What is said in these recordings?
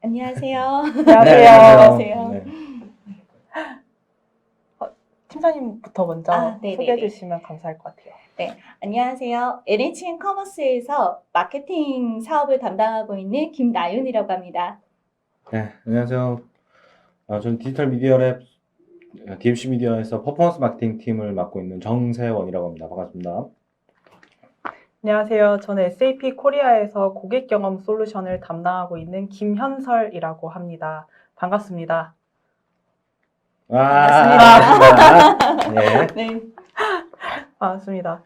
안녕하세요. 안녕하세요. 안녕하세요. 네. 팀장님부터 먼저 네네네. 소개해 주시면 감사할 것 같아요. 네, 안녕하세요. NHN 커머스에서 마케팅 사업을 담당하고 있는 김나윤이라고 합니다. 네, 안녕하세요. 저는 디지털 미디어랩 DMC 미디어에서 퍼포먼스 마케팅 팀을 맡고 있는 정세원이라고 합니다. 반갑습니다. 안녕하세요. 저는 SAP 코리아에서 고객 경험 솔루션을 담당하고 있는 김현설이라고 합니다. 반갑습니다. 반갑습니다. 네. 네. 반갑습니다.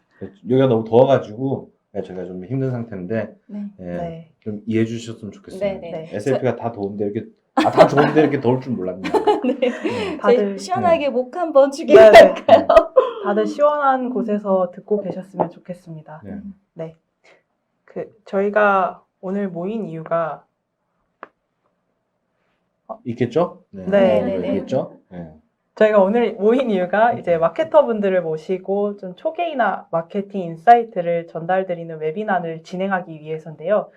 여기가 너무 더워가지고 제가 좀 힘든 상태인데 네. 네. 좀 이해해 주셨으면 좋겠어요. 네, 네. 네. SAP가 다 더운데 이렇게 다 좋은데 이렇게 더울 줄 몰랐네요. 네. 다들 저희 시원하게 목 한번 네, 죽이고 네. 갈까요? 다들 시원한 곳에서 듣고 계셨으면 좋겠습니다. 네. 저희가 오늘 모인 이유가 있겠죠? 네. 있겠죠? 네. 저희가 오늘 모인 이유가 이제 마케터분들을 모시고 좀 초계이나 마케팅 인사이트를 전달드리는 웨비나를 진행하기 위해서인데요.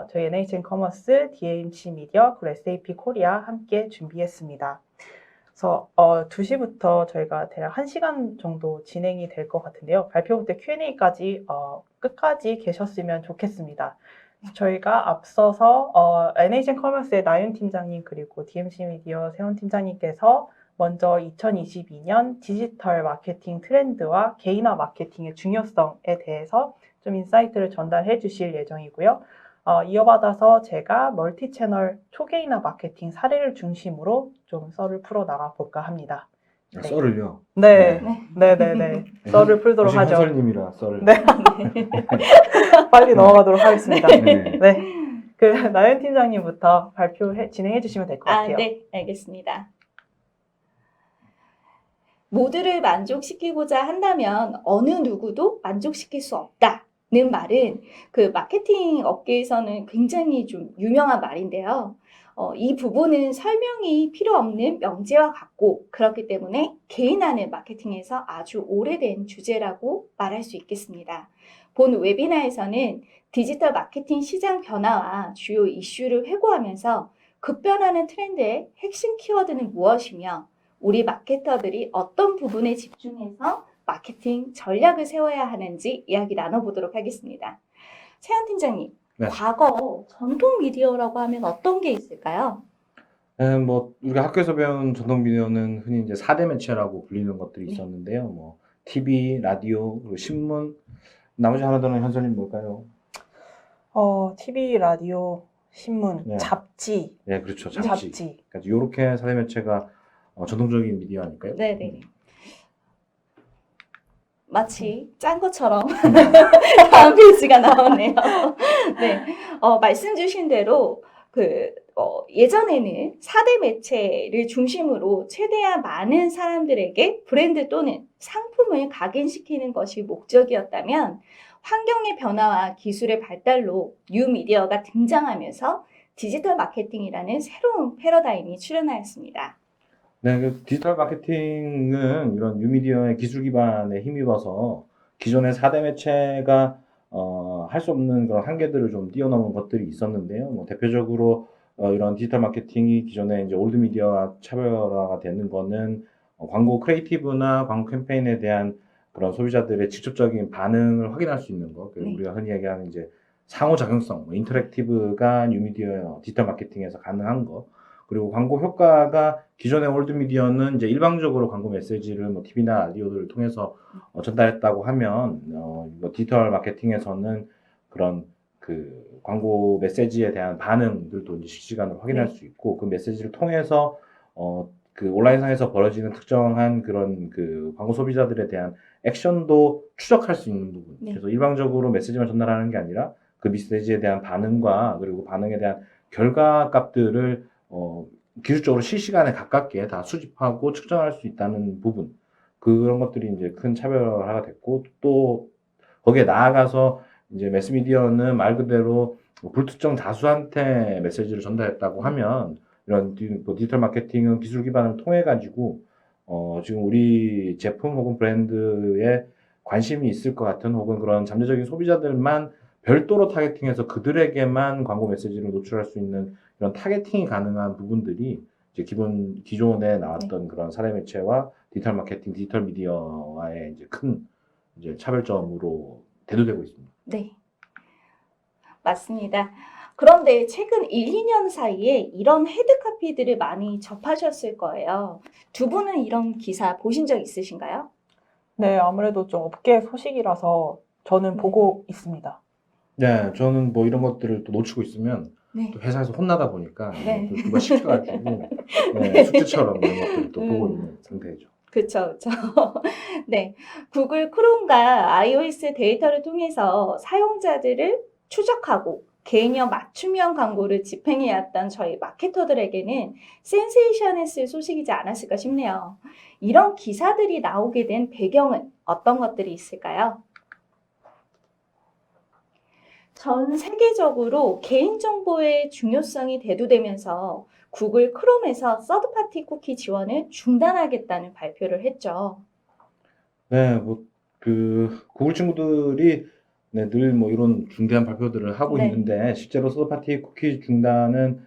저희 NHN 커머스, DMC 미디어, 그리고 SAP 코리아 함께 준비했습니다. 그래서 2시부터 저희가 대략 1시간 정도 진행이 될 것 같은데요. 발표부터 Q&A까지 끝까지 계셨으면 좋겠습니다. 저희가 앞서서 NHN 커머스의 나윤 팀장님 그리고 DMC 미디어 세훈 팀장님께서 먼저 2022년 디지털 마케팅 트렌드와 개인화 마케팅의 중요성에 대해서 좀 인사이트를 전달해 주실 예정이고요. 이어받아서 제가 멀티 채널 초개인화 마케팅 사례를 중심으로 좀 썰을 풀어 나가 볼까 합니다. 네. 썰을요? 네. 썰을 풀도록 하죠. 현설님이라 썰을. 네. 빨리 넘어가도록 하겠습니다. 네. 네. 나연 팀장님부터 진행해 주시면 될 것 같아요. 네, 알겠습니다. 모두를 만족시키고자 한다면 어느 누구도 만족시킬 수 없다는 말은 그 마케팅 업계에서는 굉장히 좀 유명한 말인데요. 이 부분은 설명이 필요 없는 명제와 같고 그렇기 때문에 개인화는 마케팅에서 아주 오래된 주제라고 말할 수 있겠습니다. 본 웨비나에서는 디지털 마케팅 시장 변화와 주요 이슈를 회고하면서 급변하는 트렌드의 핵심 키워드는 무엇이며 우리 마케터들이 어떤 부분에 집중해서 마케팅 전략을 세워야 하는지 이야기 나눠보도록 하겠습니다. 세현 팀장님, 네. 과거 전통 미디어라고 하면 어떤 게 있을까요? 우리가 학교에서 배운 전통 미디어는 흔히 이제 4대 매체라고 불리는 것들이 있었는데요. TV, 라디오, 그리고 신문, 나머지 하나들은 현설님 뭘까요? TV, 라디오, 신문, 네. 잡지. 네, 그렇죠. 잡지. 그러니까 이렇게 4대 매체가 전통적인 미디어 아닐까요? 네네. 마치 짠 것처럼 다음 페이지가 나오네요. 네, 말씀 주신 대로 예전에는 4대 매체를 중심으로 최대한 많은 사람들에게 브랜드 또는 상품을 각인시키는 것이 목적이었다면 환경의 변화와 기술의 발달로 뉴미디어가 등장하면서 디지털 마케팅이라는 새로운 패러다임이 출현하였습니다. 네, 그 디지털 마케팅은 이런 뉴미디어의 기술 기반에 힘입어서 기존의 4대 매체가 할 수 없는 그런 한계들을 좀 뛰어넘은 것들이 있었는데요. 대표적으로 이런 디지털 마케팅이 기존에 이제 올드 미디어와 차별화가 되는 거는 광고 크리에이티브나 광고 캠페인에 대한 그런 소비자들의 직접적인 반응을 확인할 수 있는 거. 우리가 흔히 얘기하는 이제 상호작용성, 인터랙티브가 뉴미디어 디지털 마케팅에서 가능한 거. 그리고 광고 효과가 기존의 올드 미디어는 이제 일방적으로 광고 메시지를 TV나 라디오들을 통해서 전달했다고 하면 디지털 마케팅에서는 그런 그 광고 메시지에 대한 반응들도 이제 실시간으로 확인할 수 있고 그 메시지를 통해서 그 온라인상에서 벌어지는 특정한 그런 그 광고 소비자들에 대한 액션도 추적할 수 있는 부분. 그래서 일방적으로 메시지만 전달하는 게 아니라 그 메시지에 대한 반응과 그리고 반응에 대한 결과 값들을 기술적으로 실시간에 가깝게 다 수집하고 측정할 수 있다는 부분. 그런 것들이 이제 큰 차별화가 됐고, 또 거기에 나아가서 이제 매스미디어는 말 그대로 불특정 다수한테 메시지를 전달했다고 하면 이런 디지털 마케팅은 기술 기반을 통해 가지고 지금 우리 제품 혹은 브랜드에 관심이 있을 것 같은 혹은 그런 잠재적인 소비자들만 별도로 타겟팅해서 그들에게만 광고 메시지를 노출할 수 있는 이런 타겟팅이 가능한 부분들이 이제 기존에 나왔던 그런 사례 매체와 디지털 마케팅, 디지털 미디어와의 이제 큰 이제 차별점으로 대두되고 있습니다. 네, 맞습니다. 그런데 최근 1, 2년 사이에 이런 헤드카피들을 많이 접하셨을 거예요. 두 분은 이런 기사 보신 적 있으신가요? 네, 아무래도 좀 업계 소식이라서 저는 보고 있습니다. 네, 저는 뭐 이런 것들을 또 놓치고 있으면 네. 또 회사에서 혼나다 보니까 네. 또 누가 시켜가지고 네, 숙제처럼 이런 것들을 또 보고 있는 상태죠. 그렇죠, 그렇죠. 네, 구글 크롬과 iOS 데이터를 통해서 사용자들을 추적하고 개인형 맞춤형 광고를 집행해왔던 저희 마케터들에게는 센세이션했을 소식이지 않았을까 싶네요. 이런 기사들이 나오게 된 배경은 어떤 것들이 있을까요? 전 세계적으로 개인정보의 중요성이 대두되면서 구글 크롬에서 서드파티 쿠키 지원을 중단하겠다는 발표를 했죠. 네, 뭐 구글 친구들이 네, 늘 뭐 이런 중대한 발표들을 하고 네. 있는데 실제로 서드파티 쿠키 중단은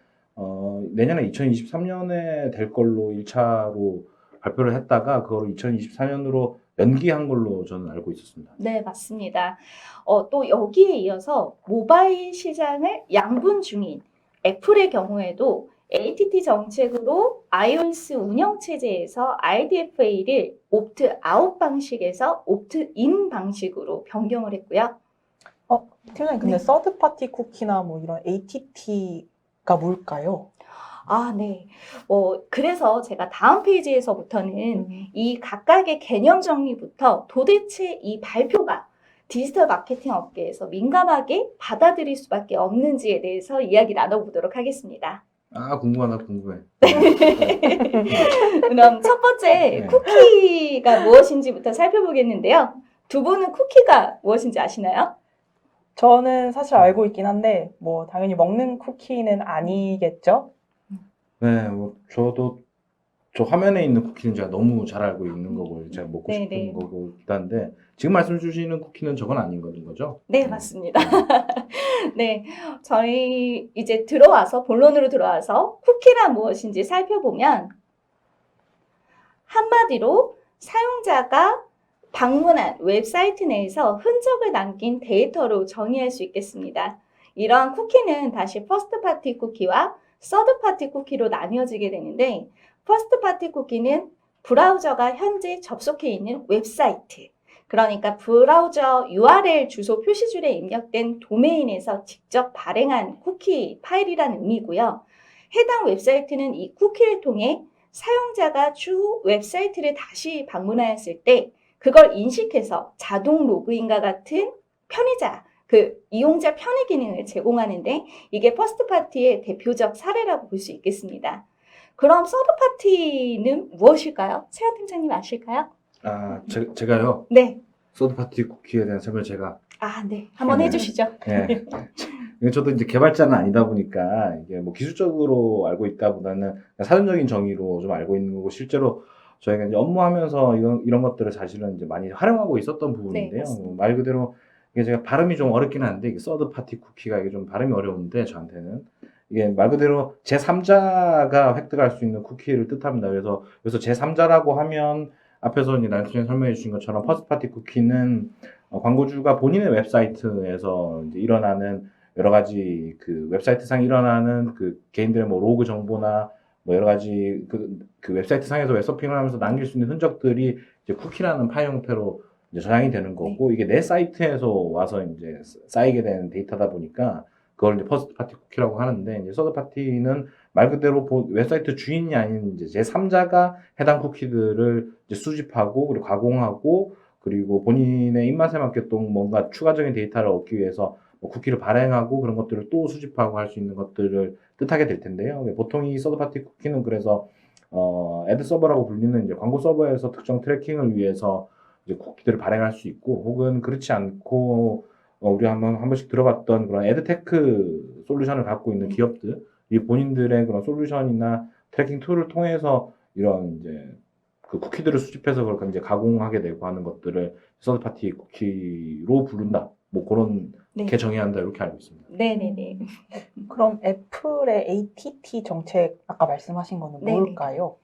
내년에 2023년에 될 걸로 1차로 발표를 했다가 그걸 2024년으로 연기한 걸로 저는 알고 있었습니다. 네, 맞습니다. 또 여기에 이어서 모바일 시장을 양분 중인 애플의 경우에도 ATT 정책으로 iOS 운영체제에서 IDFA를 옵트아웃 방식에서 옵트인 방식으로 변경을 했고요. 팀장님, 근데 네. 서드파티 쿠키나 뭐 이런 ATT가 뭘까요? 아, 네. 그래서 제가 다음 페이지에서부터는 이 각각의 개념 정리부터 도대체 이 발표가 디지털 마케팅 업계에서 민감하게 받아들일 수밖에 없는지에 대해서 이야기 나눠보도록 하겠습니다. 아, 궁금하다, 궁금해. 그럼 첫 번째 네. 쿠키가 무엇인지부터 살펴보겠는데요. 두 분은 쿠키가 무엇인지 아시나요? 저는 사실 알고 있긴 한데, 뭐, 당연히 먹는 쿠키는 아니겠죠? 네, 뭐 저도 저 화면에 있는 쿠키는 제가 너무 잘 알고 있는 거고 제가 먹고 네, 싶은 네. 거고 한데 지금 말씀 주시는 쿠키는 저건 아닌 거죠? 네, 맞습니다. 네, 저희 이제 본론으로 들어와서 쿠키란 무엇인지 살펴보면 한마디로 사용자가 방문한 웹사이트 내에서 흔적을 남긴 데이터로 정의할 수 있겠습니다. 이러한 쿠키는 다시 퍼스트 파티 쿠키와 서드 파티 쿠키로 나뉘어지게 되는데 퍼스트 파티 쿠키는 브라우저가 현재 접속해 있는 웹사이트, 그러니까 브라우저 URL 주소 표시줄에 입력된 도메인에서 직접 발행한 쿠키 파일이라는 의미고요. 해당 웹사이트는 이 쿠키를 통해 사용자가 추후 웹사이트를 다시 방문하였을 때 그걸 인식해서 자동 로그인과 같은 편의자, 이용자 편의 기능을 제공하는데 이게 퍼스트 파티의 대표적 사례라고 볼 수 있겠습니다. 그럼 서드 파티는 무엇일까요? 세현 팀장님 아실까요? 아, 제가요. 네. 서드 파티 쿠키에 대한 설명 제가 네. 한번 네. 해주시죠. 네. 저도 이제 개발자는 아니다 보니까 이게 뭐 기술적으로 알고 있다보다는 사전적인 정의로 좀 알고 있는 거고 실제로 저희가 이제 업무하면서 이런 것들을 사실은 이제 많이 활용하고 있었던 부분인데요. 맞습니다. 말 그대로 이게 제가 발음이 좀 어렵긴 한데 이게 서드 파티 쿠키가 이게 좀 발음이 어려운데 저한테는 이게 말 그대로 제3자가 획득할 수 있는 쿠키를 뜻합니다. 그래서 제3자라고 하면 앞에서 이제 나이트님 설명해 주신 것처럼 퍼스트 파티 쿠키는 광고주가 본인의 웹사이트에서 이제 일어나는 여러 가지 그 웹사이트상 일어나는 그 개인들의 뭐 로그 정보나 뭐 여러 가지 그 웹사이트 상에서 웹서핑을 하면서 남길 수 있는 흔적들이 이제 쿠키라는 파일 형태로 이제 저장이 되는 거고 이게 내 사이트에서 와서 이제 쌓이게 되는 데이터다 보니까 그걸 이제 퍼스트 파티 쿠키라고 하는데 이제 서드 파티는 말 그대로 웹사이트 주인이 아닌 이제 제3자가 해당 쿠키들을 이제 수집하고 그리고 가공하고 그리고 본인의 입맛에 맞게 또 뭔가 추가적인 데이터를 얻기 위해서 뭐 쿠키를 발행하고 그런 것들을 또 수집하고 할 수 있는 것들을 뜻하게 될 텐데요. 보통 이 서드 파티 쿠키는 그래서 애드 서버라고 불리는 이제 광고 서버에서 특정 트래킹을 위해서 이제 쿠키들을 발행할 수 있고 혹은 그렇지 않고 우리 한 번씩 들어봤던 그런 애드테크 솔루션을 갖고 있는 기업들이 본인들의 그런 솔루션이나 트래킹 툴을 통해서 이런 이제 그 쿠키들을 수집해서 그걸 이제 가공하게 되고 하는 것들을 서드 파티 쿠키로 부른다. 뭐 그런 네. 게 정해야 한다 이렇게 알고 있습니다. 네네네. 그럼 애플의 ATT 정책 아까 말씀하신 거는 네네. 뭘까요?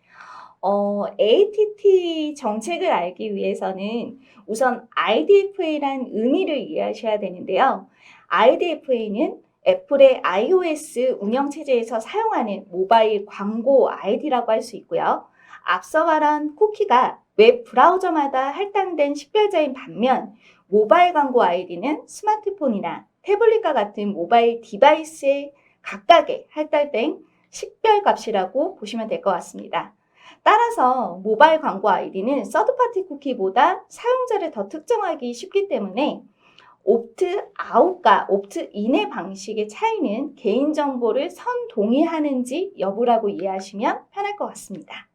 ATT 정책을 알기 위해서는 우선 IDFA란 의미를 이해하셔야 되는데요. IDFA는 애플의 iOS 운영체제에서 사용하는 모바일 광고 아이디라고 할 수 있고요. 앞서 말한 쿠키가 웹 브라우저마다 할당된 식별자인 반면 모바일 광고 아이디는 스마트폰이나 태블릿과 같은 모바일 디바이스에 각각의 할당된 식별 값이라고 보시면 될 것 같습니다. 따라서 모바일 광고 아이디는 서드파티 쿠키보다 사용자를 더 특정하기 쉽기 때문에 옵트아웃과 옵트인의 방식의 차이는 개인정보를 선동의하는지 여부라고 이해하시면 편할 것 같습니다.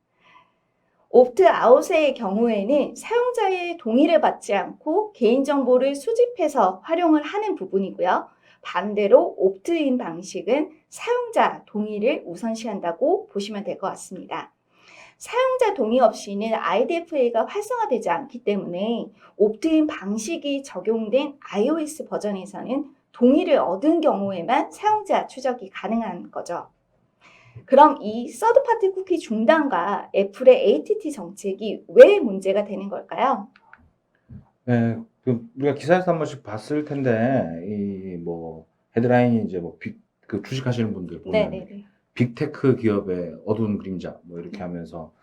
옵트아웃의 경우에는 사용자의 동의를 받지 않고 개인정보를 수집해서 활용을 하는 부분이고요. 반대로 옵트인 방식은 사용자 동의를 우선시한다고 보시면 될 것 같습니다. 사용자 동의 없이는 IDFA가 활성화되지 않기 때문에 옵트인 방식이 적용된 iOS 버전에서는 동의를 얻은 경우에만 사용자 추적이 가능한 거죠. 그럼 이 서드파티 쿠키 중단과 애플의 ATT 정책이 왜 문제가 되는 걸까요? 네, 우리가 기사에서 한 번씩 봤을 텐데 이 뭐 헤드라인이 이제 그 주식하시는 분들 보면 네네네. 빅테크 기업의 어두운 그림자 뭐 이렇게 하면서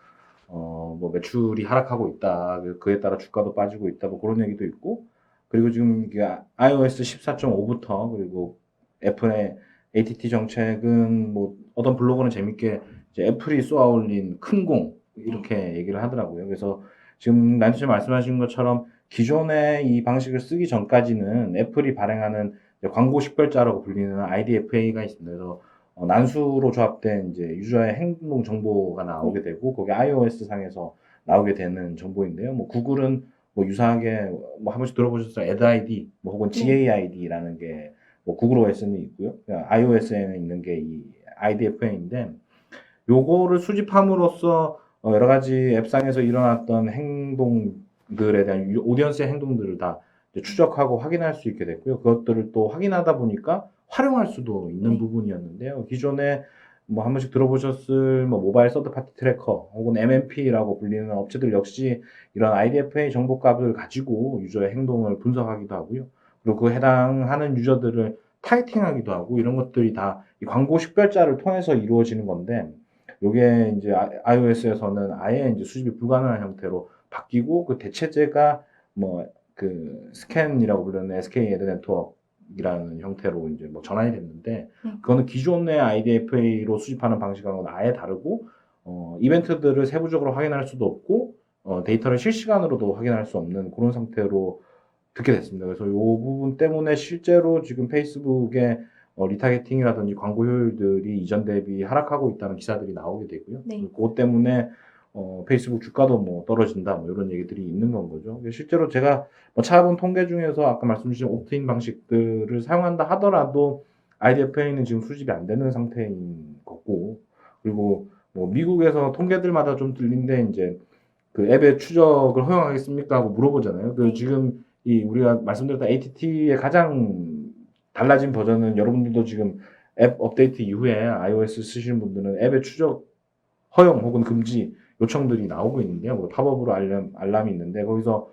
뭐 매출이 하락하고 있다. 그에 따라 주가도 빠지고 있다. 뭐 그런 얘기도 있고. 그리고 지금 이게 iOS 14.5부터 그리고 애플의 ATT 정책은 뭐 어떤 블로거는 재밌게 이제 애플이 쏘아올린 큰 공 이렇게 얘기를 하더라고요. 그래서 지금 난투씨 말씀하신 것처럼 기존의 이 방식을 쓰기 전까지는 애플이 발행하는 이제 광고 식별자라고 불리는 IDFA가 있습니다. 그래서 난수로 조합된 이제 유저의 행동 정보가 나오게 되고 거기 iOS 상에서 나오게 되는 정보인데요. 뭐 구글은 뭐 유사하게 뭐 한 번씩 들어보셨어요? AdID 뭐 혹은 GAID라는 게 뭐 구글 OS는 있고요. iOS에는 있는 게 이 IDFA인데 요거를 수집함으로써 여러 가지 앱상에서 일어났던 행동들에 대한 오디언스의 행동들을 다 이제 추적하고 확인할 수 있게 됐고요. 그것들을 또 확인하다 보니까 활용할 수도 있는 네. 부분이었는데요. 기존에 뭐 한 번씩 들어보셨을 뭐 모바일 서드파티 트래커 혹은 MMP라고 불리는 업체들 역시 이런 IDFA 정보값을 가지고 유저의 행동을 분석하기도 하고요. 그리고 그 해당하는 유저들을 타겟팅하기도 하고 이런 것들이 다 이 광고 식별자를 통해서 이루어지는 건데 요게 이제 iOS에서는 아예 이제 수집이 불가능한 형태로 바뀌고 그 대체제가 뭐 그 스캔이라고 부르는 SK 애드 네트워크이라는 형태로 이제 뭐 전환이 됐는데 그거는 기존의 IDFA로 수집하는 방식하고는 아예 다르고 이벤트들을 세부적으로 확인할 수도 없고 데이터를 실시간으로도 확인할 수 없는 그런 상태로 듣게 됐습니다. 그래서 이 부분 때문에 실제로 지금 페이스북의 리타게팅이라든지 광고 효율들이 이전 대비 하락하고 있다는 기사들이 나오게 되고요. 네. 그것 때문에 페이스북 주가도 뭐 떨어진다 뭐 이런 얘기들이 있는 건 거죠. 실제로 제가 뭐 찾아본 통계 중에서 아까 말씀 주신 옵트인 방식들을 사용한다 하더라도 IDFA는 지금 수집이 안 되는 상태인 거고 그리고 뭐 미국에서 통계들마다 좀 들린데 이제 그 앱의 추적을 허용하겠습니까 하고 물어보잖아요. 그 네. 지금 이 우리가 말씀드렸던 ATT의 가장 달라진 버전은 여러분들도 지금 앱 업데이트 이후에 iOS 쓰시는 분들은 앱의 추적 허용 혹은 금지 요청들이 나오고 있는데요. 뭐 팝업으로 알람이 있는데 거기서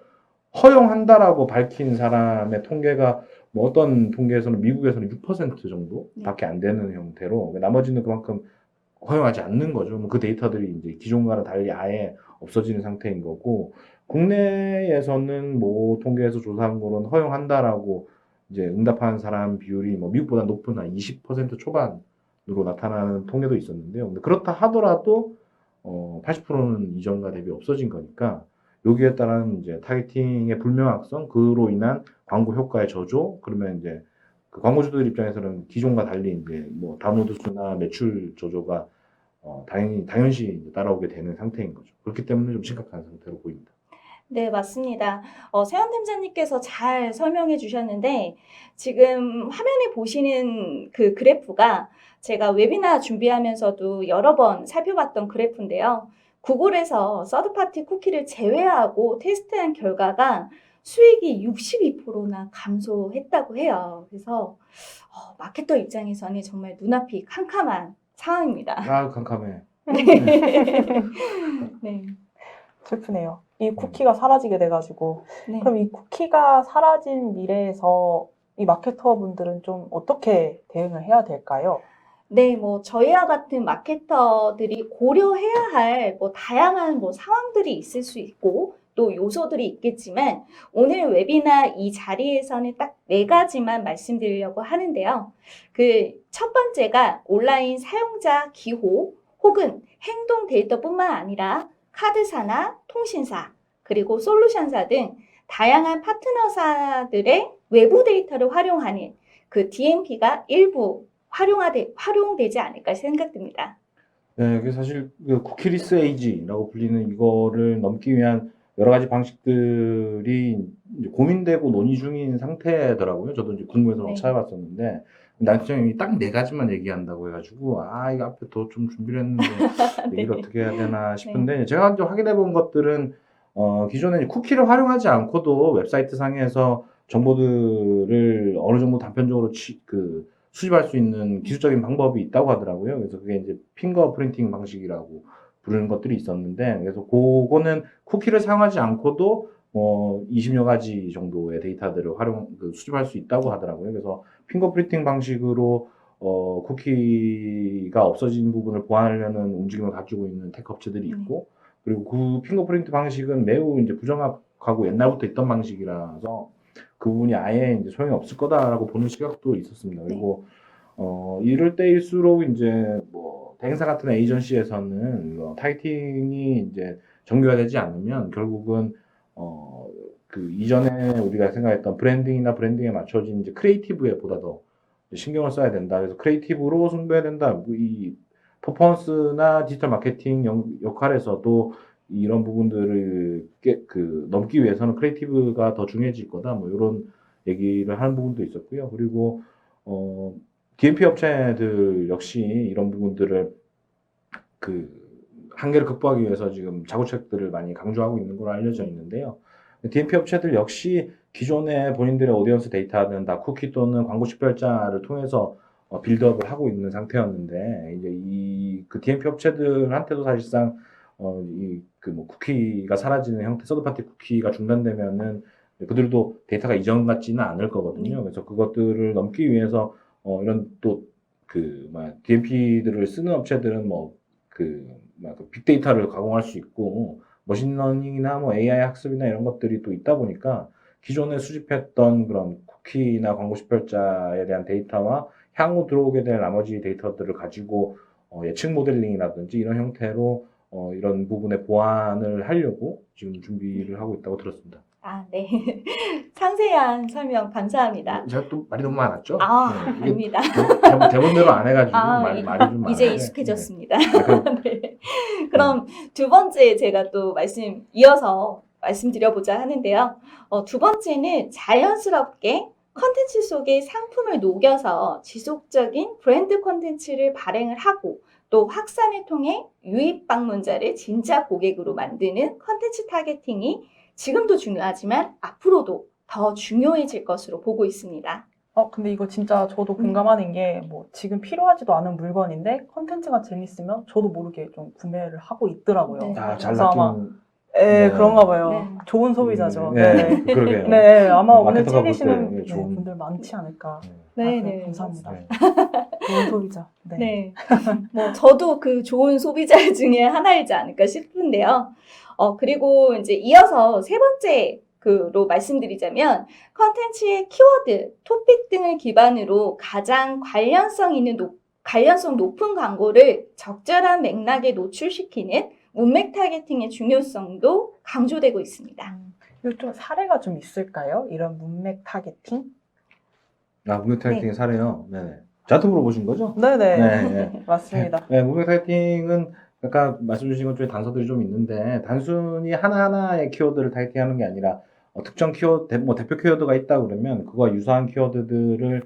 허용한다라고 밝힌 사람의 통계가 뭐 어떤 통계에서는 미국에서는 6% 정도밖에 안 되는 형태로 나머지는 그만큼 허용하지 않는 거죠. 뭐 그 데이터들이 이제 기존과는 달리 아예 없어지는 상태인 거고 국내에서는 뭐 통계에서 조사한 거는 허용한다라고 이제 응답하는 사람 비율이 뭐 미국보다 높은 한 20% 초반으로 나타나는 통계도 있었는데요. 근데 그렇다 하더라도 80%는 이전과 대비 없어진 거니까 여기에 따른 이제 타겟팅의 불명확성, 그로 인한 광고 효과의 저조, 그러면 이제 그 광고주들 입장에서는 기존과 달리 이제 뭐 다운로드 수나 매출 저조가 당연시 이제 따라오게 되는 상태인 거죠. 그렇기 때문에 좀 심각한 상태로 보입니다. 네, 맞습니다. 세연 팀장님께서 잘 설명해 주셨는데, 지금 화면에 보시는 그 그래프가 제가 웨비나 준비하면서도 여러 번 살펴봤던 그래프인데요. 구글에서 서드파티 쿠키를 제외하고 테스트한 결과가 수익이 62%나 감소했다고 해요. 그래서 마케터 입장에서는 정말 눈앞이 캄캄한 상황입니다. 아, 캄캄해. 네. 슬프네요. 이 쿠키가 사라지게 돼가지고. 네. 그럼 이 쿠키가 사라진 미래에서 이 마케터분들은 좀 어떻게 대응을 해야 될까요? 네, 뭐 저희와 같은 마케터들이 고려해야 할 뭐 다양한 뭐 상황들이 있을 수 있고 또 요소들이 있겠지만 오늘 웨비나 이 자리에서는 딱 4가지만 말씀드리려고 하는데요. 그 첫 번째가 온라인 사용자 기호 혹은 행동 데이터뿐만 아니라 카드사나 통신사 그리고 솔루션사 등 다양한 파트너사들의 외부 데이터를 활용하는 그 DMP가 일부 활용되지 않을까 생각됩니다. 네, 이게 사실 그 쿠키리스 에이지라고 불리는 이거를 넘기 위한 여러 가지 방식들이 이제 고민되고 논의 중인 상태더라고요. 저도 이제 궁금해서 막 네. 찾아봤었는데 남팀장님이 딱 4가지만 얘기한다고 해가지고 이거 앞에 더 좀 준비를 했는데 얘기를 어떻게 해야 되나 싶은데 제가 이제 확인해 본 것들은 기존에 이제 쿠키를 활용하지 않고도 웹사이트 상에서 정보들을 어느 정도 단편적으로 수집할 수 있는 기술적인 방법이 있다고 하더라고요. 그래서 그게 이제 핑거 프린팅 방식이라고 부르는 것들이 있었는데, 그래서 그거는 쿠키를 사용하지 않고도 20여 가지 정도의 데이터들을 수집할 수 있다고 하더라고요. 그래서 핑거 프린팅 방식으로 쿠키가 없어진 부분을 보완하려는 움직임을 가지고 있는 테크 업체들이 있고, 그리고 그 핑거 프린트 방식은 매우 이제 부정확하고 옛날부터 있던 방식이라서 그 부분이 아예 이제 소용이 없을 거다라고 보는 시각도 있었습니다. 그리고 이럴 때일수록 이제 뭐 대행사 같은 에이전시에서는 타겟팅이 이제 정교화되지 않으면 결국은 그 이전에 우리가 생각했던 브랜딩이나 브랜딩에 맞춰진 이제 크리에이티브에 보다 더 신경을 써야 된다. 그래서 크리에이티브로 승부해야 된다. 이 퍼포먼스나 디지털 마케팅 역할에서도 이런 부분들을 넘기 위해서는 크리에이티브가 더 중요해질 거다. 뭐 이런 얘기를 하는 부분도 있었고요. 그리고 DMP 업체들 역시 이런 부분들을 한계를 극복하기 위해서 지금 자구책들을 많이 강조하고 있는 걸로 알려져 있는데요. DMP 업체들 역시 기존에 본인들의 오디언스 데이터는 다 쿠키 또는 광고 식별자를 통해서 빌드업을 하고 있는 상태였는데 이제 그 DMP 업체들한테도 사실상 뭐 쿠키가 사라지는 형태, 서드파티 쿠키가 중단되면은 그들도 데이터가 이전 같지는 않을 거거든요. 그래서 그것들을 넘기 위해서 이런 또 DMP들을 쓰는 업체들은 빅데이터를 가공할 수 있고 머신러닝이나 뭐 AI 학습이나 이런 것들이 또 있다 보니까 기존에 수집했던 그런 쿠키나 광고 식별자에 대한 데이터와 향후 들어오게 될 나머지 데이터들을 가지고 예측 모델링이라든지 이런 형태로 이런 부분에 보완을 하려고 지금 준비를 하고 있다고 들었습니다. 네. 상세한 설명 감사합니다. 제가 또 말이 너무 많았죠? 이게 아닙니다. 대본대로 안 해가지고 말이 좀 많은데. 이제 익숙해졌습니다. 네. 네. 그럼 두 번째 제가 또 이어서 말씀드려보자 하는데요. 두 번째는 자연스럽게 컨텐츠 속에 상품을 녹여서 지속적인 브랜드 컨텐츠를 발행을 하고 또 확산을 통해 유입 방문자를 진짜 고객으로 만드는 컨텐츠 타겟팅이 지금도 중요하지만 앞으로도 더 중요해질 것으로 보고 있습니다. 근데 이거 진짜 저도 공감하는 게 뭐 지금 필요하지도 않은 물건인데 컨텐츠가 재밌으면 저도 모르게 좀 구매를 하고 있더라고요. 네. 잘 그래서 아마 낚인. 네, 그런가 봐요. 네. 좋은 소비자죠. 네, 그러게요. 네, 아마 오늘 마케터가 볼 찔리시는 때 좋은- 분들 많지 않을까. 네, 그래, 네. 감사합니다. 네. 좋은 소비자. 네. 네. 뭐 저도 그 좋은 소비자 중에 하나이지 않을까 싶은데요. 그리고 이제 이어서 세 번째로 말씀드리자면 컨텐츠의 키워드, 토픽 등을 기반으로 가장 관련성 높은 광고를 적절한 맥락에 노출시키는 문맥 타겟팅의 중요성도 강조되고 있습니다. 이거 좀 사례가 좀 있을까요? 이런 문맥 타겟팅? 문맥 타겟팅의 사례요. 네네. 저한테 물어보신 거죠? 네네. 네. 맞습니다. 네, 문맥 타겟팅은 아까 말씀 주신 것 중에 단서들이 좀 있는데 단순히 하나하나의 키워드를 타겟팅하는 게 아니라 특정 키워드, 대표 키워드가 있다 그러면 그거와 유사한 키워드들을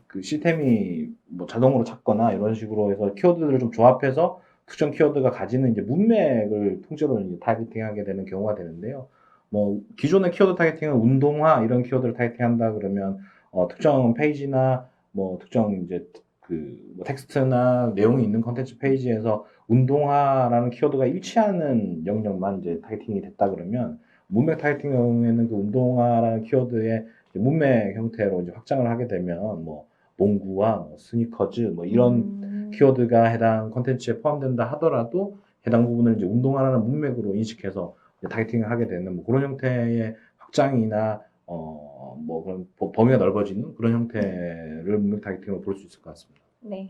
그 시스템이 뭐 자동으로 찾거나 이런 식으로 해서 키워드들을 좀 조합해서 특정 키워드가 가지는 이제 문맥을 통째로 이제 타겟팅하게 되는 경우가 되는데요. 뭐 기존의 키워드 타겟팅은 운동화 이런 키워드를 타겟팅한다 그러면 특정 페이지나 뭐 특정 이제 뭐 텍스트나 내용이 있는 컨텐츠 페이지에서 운동화라는 키워드가 일치하는 영역만 이제 타겟팅이 됐다 그러면 문맥 타겟팅 경우에는 그 운동화라는 키워드의 문맥 형태로 이제 확장을 하게 되면 뭐 농구와 뭐 스니커즈 뭐 이런 키워드가 해당 컨텐츠에 포함된다 하더라도 해당 부분을 이제 운동화라는 문맥으로 인식해서 이제 타겟팅을 하게 되는 뭐 그런 형태의 확장이나 뭐 그런 범위가 넓어지는 그런 형태를 문맥 타겟팅으로 볼 수 있을 것 같습니다. 네.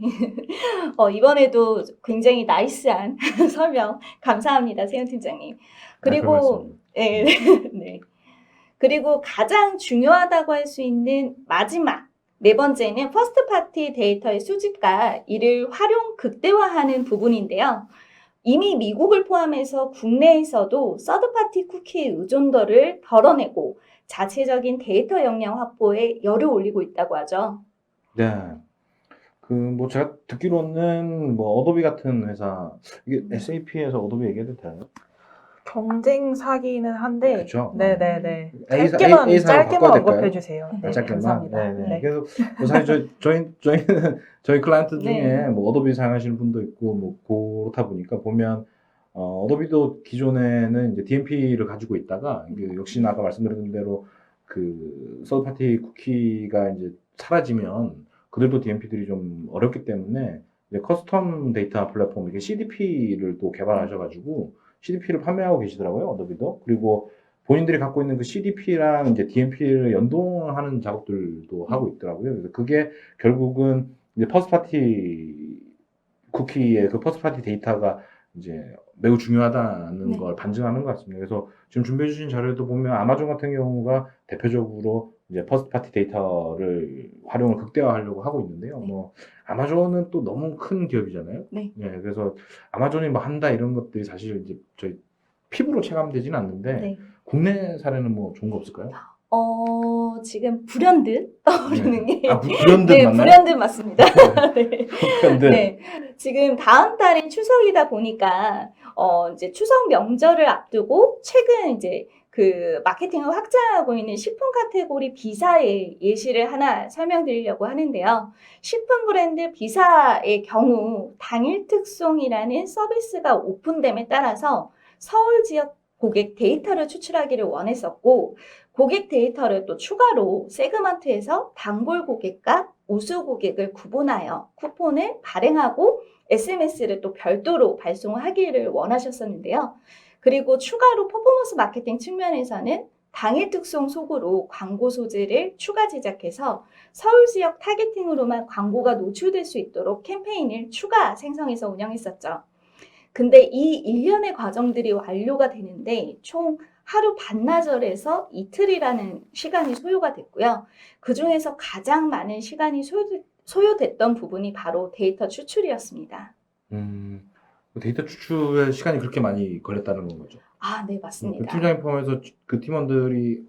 이번에도 굉장히 나이스한 설명 감사합니다, 세훈 팀장님. 그리고 네, 네. 그리고 가장 중요하다고 할 수 있는 마지막 네 번째는 퍼스트 파티 데이터의 수집과 이를 활용 극대화하는 부분인데요. 이미 미국을 포함해서 국내에서도 서드 파티 쿠키의 의존도를 덜어내고 자체적인 데이터 역량 확보에 열을 올리고 있다고 하죠. 네. 뭐 제가 듣기로는 뭐 어도비 같은 회사, 이게 SAP에서 어도비 얘기해도 되나요? 경쟁사기는 한데, 그쵸? 네네네. A사 짧게만 바꿔야 될까요? 언급해주세요. 네, 짧게만. 감사합니다. 네네. 네. 그래서 뭐 사실 저희는 저희 클라이언트 중에 네. 뭐 어도비 사용하시는 분도 있고 뭐 그렇다 보니까 보면 어도비도 기존에는 이제 DMP를 가지고 있다가 역시나 아까 말씀드린 대로 그 서드 파티 쿠키가 이제 사라지면 그들도 DMP들이 좀 어렵기 때문에 이제 커스텀 데이터 플랫폼 이게 CDP를 또 개발하셔가지고 CDP를 판매하고 계시더라고요, 어도비도. 그리고 본인들이 갖고 있는 그 CDP랑 이제 DMP를 연동하는 작업들도 하고 있더라고요. 그래서 그게 결국은 이제 퍼스트 파티 쿠키의 그 퍼스트 파티 데이터가 이제 매우 중요하다는 네. 걸 반증하는 것 같습니다. 그래서 지금 준비해 주신 자료도 보면 아마존 같은 경우가 대표적으로 이제 퍼스트 파티 데이터를 활용을 극대화하려고 하고 있는데요. 네. 뭐 아마존은 또 너무 큰 기업이잖아요. 네. 예, 그래서 아마존이 뭐 한다 이런 것들이 사실 이제 저희 피부로 체감되지는 않는데 네. 국내 사례는 뭐 좋은 거 없을까요? 지금 불현듯 떠오르는 게 불현듯 네, 맞나요? 불현듯 맞습니다. 네. 불현듯. 네. 지금 다음 달이 추석이다 보니까 이제 추석 명절을 앞두고 최근 이제 그 마케팅을 확장하고 있는 식품 카테고리 비사의 예시를 하나 설명드리려고 하는데요. 식품 브랜드 비사의 경우 당일 특송이라는 서비스가 오픈됨에 따라서 서울 지역 고객 데이터를 추출하기를 원했었고 고객 데이터를 또 추가로 세그먼트에서 단골 고객과 우수 고객을 구분하여 쿠폰을 발행하고 SMS를 또 별도로 발송하기를 원하셨었는데요. 그리고 추가로 퍼포먼스 마케팅 측면에서는 당일 특송 속으로 광고 소재를 추가 제작해서 서울 지역 타겟팅으로만 광고가 노출될 수 있도록 캠페인을 추가 생성해서 운영했었죠. 근데 이 일련의 과정들이 완료가 되는데 총 하루 반나절에서 이틀이라는 시간이 소요가 됐고요. 그중에서 가장 많은 시간이 소요됐던 부분이 바로 데이터 추출이었습니다. 데이터 추출에 시간이 그렇게 많이 걸렸다는 건 거죠. 아, 네, 그 맞습니다. 팀장님 포함해서 그 팀원들이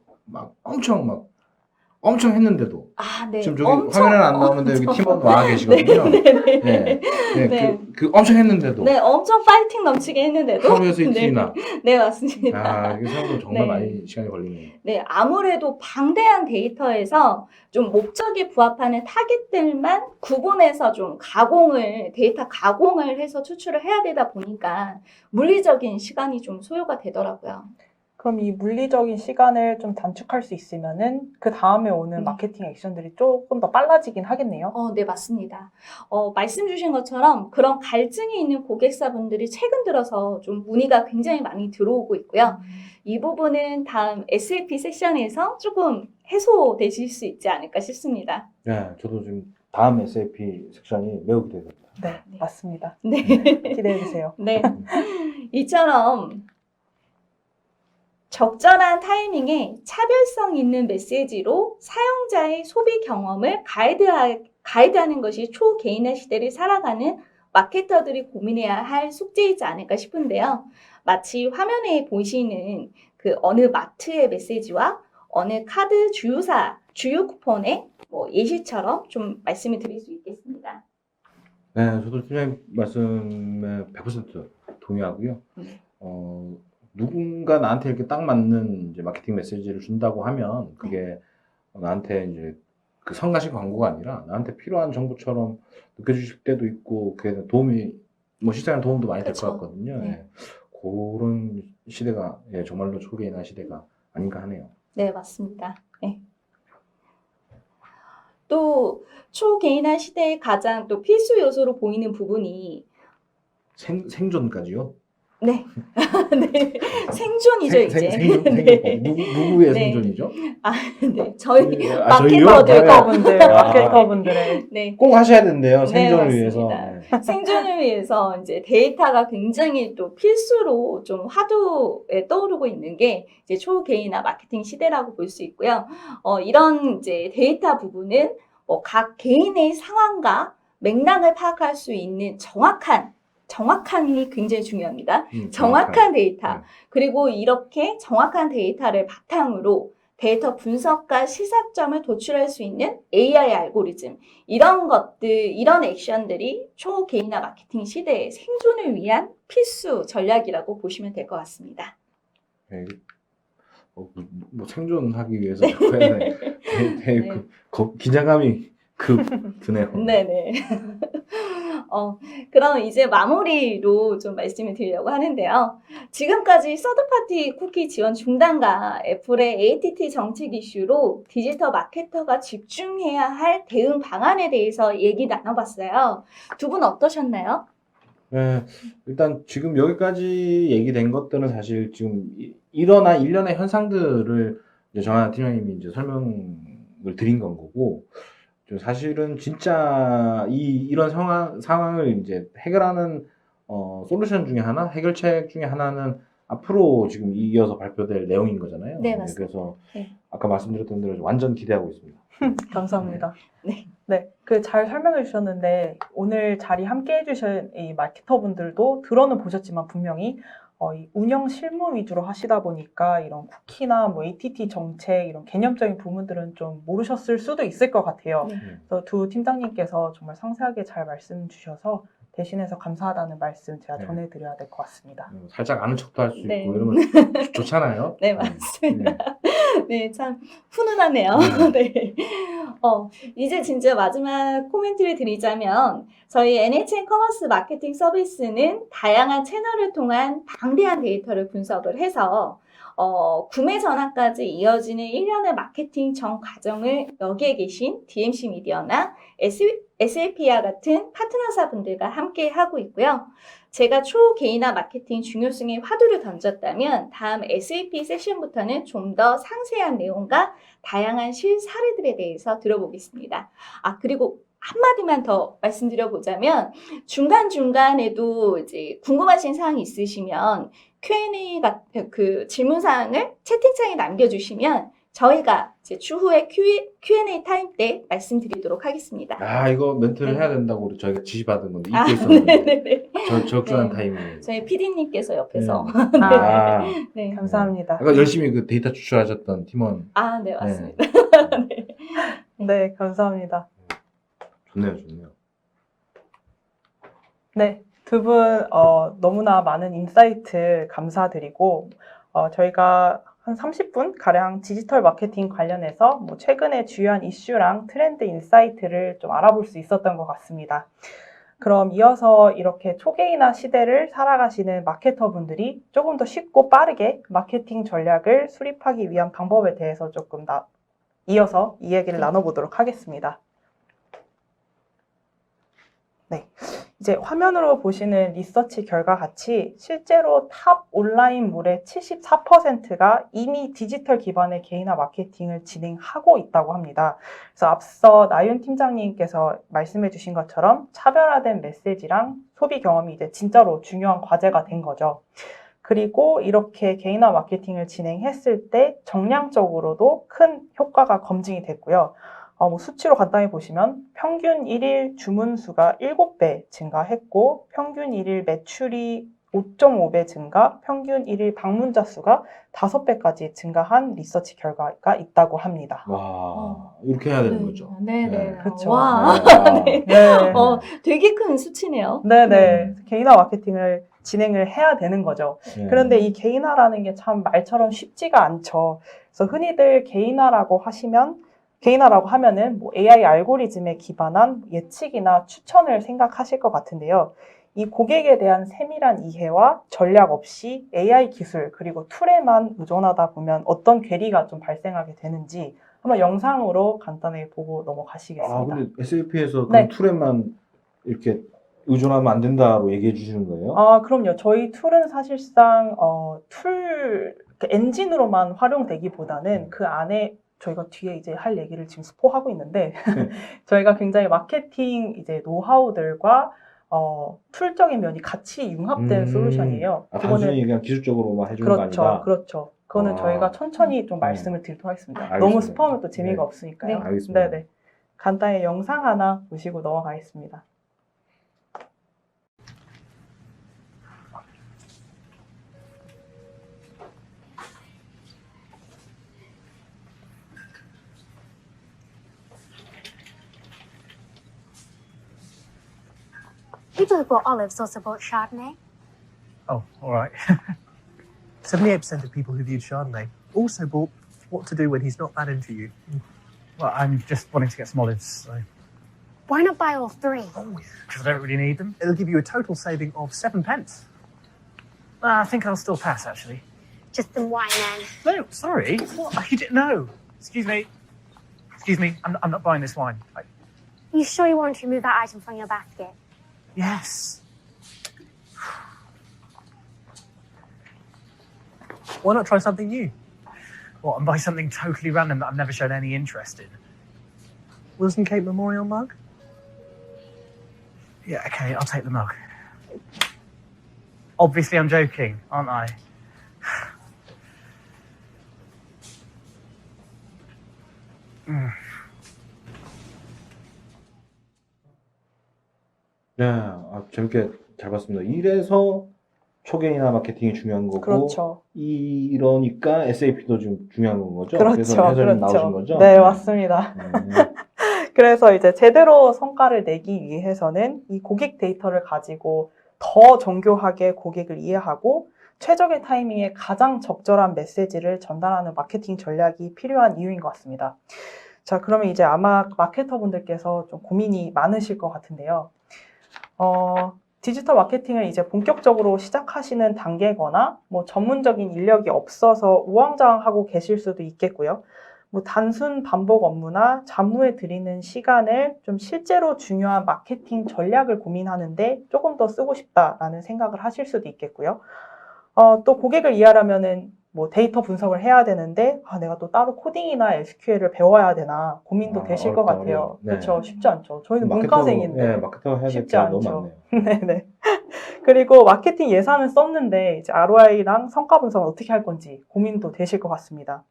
엄청 했는데도 아, 네. 지금 저기 화면에는 안 나오는데 여기 팀원 와 계시거든요. 네. 네. 그 엄청 했는데도 네, 엄청 파이팅 넘치게 했는데도. 하루에서 이틀이나. 네, 맞습니다. 이게 생각보다 정말 네. 많이 시간이 걸리네요. 네, 아무래도 방대한 데이터에서 좀 목적에 부합하는 타깃들만 구분해서 좀 데이터 가공을 해서 추출을 해야 되다 보니까 물리적인 시간이 좀 소요가 되더라고요. 그럼 이 물리적인 시간을 좀 단축할 수 있으면은 그 다음에 오는 마케팅 액션들이 조금 더 빨라지긴 하겠네요. 네, 맞습니다. 말씀 주신 것처럼 그런 갈증이 있는 고객사분들이 최근 들어서 좀 문의가 굉장히 많이 들어오고 있고요. 이 부분은 다음 SAP 섹션에서 조금 해소되실 수 있지 않을까 싶습니다. 네, 저도 지금 다음 SAP 섹션이 매우 기대됩니다. 네, 맞습니다. 네. 기대해주세요. 네. 이처럼 적절한 타이밍에 차별성 있는 메시지로 사용자의 소비 경험을 가이드하는 것이 초개인화 시대를 살아가는 마케터들이 고민해야 할 숙제이지 않을까 싶은데요. 마치 화면에 보시는 그 어느 마트의 메시지와 어느 카드 주요 쿠폰의 예시처럼 좀 말씀을 드릴 수 있겠습니다. 네, 저도 팀장님 말씀에 100% 동의하고요. 누군가 나한테 이렇게 딱 맞는 이제 마케팅 메시지를 준다고 하면 그게 나한테 이제 그 성가신 광고가 아니라 나한테 필요한 정보처럼 느껴지실 때도 있고 그게 도움이 뭐 실생활 도움도 많이 될 것 그쵸. 같거든요. 네. 예. 그런 시대가 예, 정말로 초기이나 시대가 아닌가 하네요. 네, 맞습니다. 네. 또 초개인화 시대의 가장 또 필수 요소로 보이는 부분이 생존까지요? 네. 네. 생존이죠, 이제. 생존까지. 네. 누구의 네. 생존이죠? 아, 네. 저희 저희요? 마케터들. 마케터분들, 아. 마케터분들의 네. 꼭 하셔야 된대요. 네, 생존을 위해서. 맞습니다. 생존을 위해서 이제 데이터가 굉장히 또 필수로 좀 화두에 떠오르고 있는 게 이제 초개인화 마케팅 시대라고 볼 수 있고요. 이런 이제 데이터 부분은 각 개인의 상황과 맥락을 파악할 수 있는 정확함이 굉장히 중요합니다. 정확한 데이터. 네. 그리고 이렇게 정확한 데이터를 바탕으로 데이터 분석과 시사점을 도출할 수 있는 AI 알고리즘. 이런 것들, 이런 액션들이 초개인화 마케팅 시대의 생존을 위한 필수 전략이라고 보시면 될 것 같습니다. 네. 뭐 생존하기 위해서 자꾸 해야 돼. 네. 긴장감이 드네요. 네네. 그럼 이제 마무리로 좀 말씀을 드리려고 하는데요. 지금까지 서드파티 쿠키 지원 중단과 애플의 ATT 정책 이슈로 디지털 마케터가 집중해야 할 대응 방안에 대해서 얘기 나눠봤어요. 두 분 어떠셨나요? 네, 일단 지금 여기까지 얘기된 것들은 사실 지금 일어난 일련의 현상들을 이제 정하나 팀장님이 이제 설명을 드린 건 거고, 사실은 진짜 이런 상황을 이제 해결하는 솔루션 중에 하나, 해결책 중에 하나는 앞으로 지금 이어서 발표될 내용인 거잖아요. 네, 맞습니다. 그래서 네. 아까 말씀드렸던 대로 완전 기대하고 있습니다. 감사합니다. 네. 네, 그 잘 설명해 주셨는데 오늘 자리 함께 해주신 이 마케터분들도 들어는 보셨지만 분명히 이 운영 실무 위주로 하시다 보니까 이런 쿠키나 뭐 ATT 정책 이런 개념적인 부분들은 좀 모르셨을 수도 있을 것 같아요. 네. 그래서 두 팀장님께서 정말 상세하게 잘 말씀 주셔서 대신해서 감사하다는 말씀 제가 네. 전해드려야 될 것 같습니다. 살짝 아는 척도 할 수 네. 있고 이러면 좋잖아요. 네, 맞습니다. 네. 네, 참 훈훈하네요. 네. 이제 진짜 마지막 코멘트를 드리자면 저희 NHN 커머스 마케팅 서비스는 다양한 채널을 통한 방대한 데이터를 분석을 해서 구매 전환까지 이어지는 일련의 마케팅 전 과정을 여기에 계신 DMC 미디어나 SAP와 같은 파트너사분들과 함께 하고 있고요. 제가 초개인화 마케팅 중요성의 화두를 던졌다면 다음 SAP 세션부터는 좀 더 상세한 내용과 다양한 실사례들에 대해서 들어보겠습니다. 그리고 한마디만 더 말씀드려보자면 중간중간에도 이제 궁금하신 사항이 있으시면 Q&A 같은 그 질문사항을 채팅창에 남겨주시면 저희가 이제 추후에 Q&A 타임 때 말씀드리도록 하겠습니다. 이거 멘트를 네. 해야 된다고 저희가 지시받은 건데 잊고 있었는데 네네네. 적절한 네. 타이밍에 저희 PD님께서 옆에서 네, 네. 감사합니다. 아까 열심히 그 데이터 추출하셨던 팀원. 네, 맞습니다. 네, 감사합니다. 좋네요. 네, 두 분 너무나 많은 인사이트 감사드리고 저희가 한 30분 가량 디지털 마케팅 관련해서 뭐 최근의 주요한 이슈랑 트렌드 인사이트를 좀 알아볼 수 있었던 것 같습니다. 그럼 이어서 이렇게 초개인화 시대를 살아가시는 마케터분들이 조금 더 쉽고 빠르게 마케팅 전략을 수립하기 위한 방법에 대해서 조금 이어서 이야기를 나눠보도록 하겠습니다. 네, 이제 화면으로 보시는 리서치 결과 같이 실제로 탑 온라인몰의 74%가 이미 디지털 기반의 개인화 마케팅을 진행하고 있다고 합니다. 그래서 앞서 나윤 팀장님께서 말씀해 주신 것처럼 차별화된 메시지랑 소비 경험이 이제 진짜로 중요한 과제가 된 거죠. 그리고 이렇게 개인화 마케팅을 진행했을 때 정량적으로도 큰 효과가 검증이 됐고요. 뭐 수치로 간단히 보시면 평균 1일 주문 수가 7배 증가했고 평균 1일 매출이 5.5배 증가, 평균 1일 방문자 수가 5배까지 증가한 리서치 결과가 있다고 합니다. 와, 이렇게 해야 되는 거죠. 네네. 그쵸. 와, 네. 네. 되게 큰 수치네요. 네네. 개인화 마케팅을 진행을 해야 되는 거죠. 네. 그런데 이 개인화라는 게 참 말처럼 쉽지가 않죠. 그래서 흔히들 개인화라고 하면은 뭐 AI 알고리즘에 기반한 예측이나 추천을 생각하실 것 같은데요. 이 고객에 대한 세밀한 이해와 전략 없이 AI 기술 그리고 툴에만 의존하다 보면 어떤 괴리가 좀 발생하게 되는지 한번 영상으로 간단하게 보고 넘어가시겠습니다. 아, 근데 SAP에서 네. 그 툴에만 이렇게 의존하면 안 된다고 얘기해 주시는 거예요? 아, 그럼요. 저희 툴은 사실상 그 엔진으로만 활용되기보다는 그 안에 저희가 뒤에 이제 할 얘기를 지금 스포하고 있는데 저희가 굉장히 마케팅 이제 노하우들과 툴적인 면이 같이 융합된 솔루션이에요. 아, 단순히 그냥 기술적으로만 해주는 거 그렇죠, 아니다? 그렇죠. 그거는 아. 저희가 천천히 좀 네. 말씀을 드리도록 하겠습니다. 알겠습니다. 너무 스포하면 또 재미가 네. 없으니까요. 네. 알겠습니다. 네네. 간단히 영상 하나 보시고 넘어가겠습니다. People who bought olives also bought Chardonnay. Oh, all right. 78% of people who viewed Chardonnay also bought What to Do When He's Not That Into You. Well, I'm just wanting to get some olives, so. Why not buy all three? Because I don't really need them. It'll give you a total saving of 7 pence. I think I'll still pass, actually. Just some wine then. No, sorry. What? You didn't know. Excuse me. Excuse me. I'm not buying this wine. Are you sure you want to remove that item from your basket? Yes. Why not try something new? What, and buy something totally random that I've never shown any interest in? Wilson Cape Memorial mug? Yeah, okay, I'll take the mug. Obviously, I'm joking, aren't I? 네, 아, 재밌게 잘 봤습니다. 이래서 초개인화 마케팅이 중요한 거고, 그렇죠. 이러니까 SAP도 좀 중요한 건 거죠? 그렇죠. 그래서 해설님 나오신 그렇죠. 거죠? 네, 맞습니다. 음, 그래서 이제 제대로 성과를 내기 위해서는 이 고객 데이터를 가지고 더 정교하게 고객을 이해하고 최적의 타이밍에 가장 적절한 메시지를 전달하는 마케팅 전략이 필요한 이유인 것 같습니다. 자, 그러면 이제 아마 마케터 분들께서 좀 고민이 많으실 것 같은데요. 디지털 마케팅을 이제 본격적으로 시작하시는 단계거나 뭐 전문적인 인력이 없어서 우왕좌왕하고 계실 수도 있겠고요. 뭐 단순 반복 업무나 잡무에 들이는 시간을 좀 실제로 중요한 마케팅 전략을 고민하는데 조금 더 쓰고 싶다라는 생각을 하실 수도 있겠고요. 또 고객을 이해하려면은 뭐 데이터 분석을 해야 되는데 내가 또 따로 코딩이나 SQL을 배워야 되나 고민도 되실 것 어렵다, 같아요. 어려워. 네. 그렇죠. 쉽지 않죠. 저희는 마케터, 문과생인데. 네, 마케터 해야 될 쉽지 게 너무 않죠. 많네요. 네네. 그리고 마케팅 예산은 썼는데 이제 ROI랑 성과 분석을 어떻게 할 건지 고민도 되실 것 같습니다.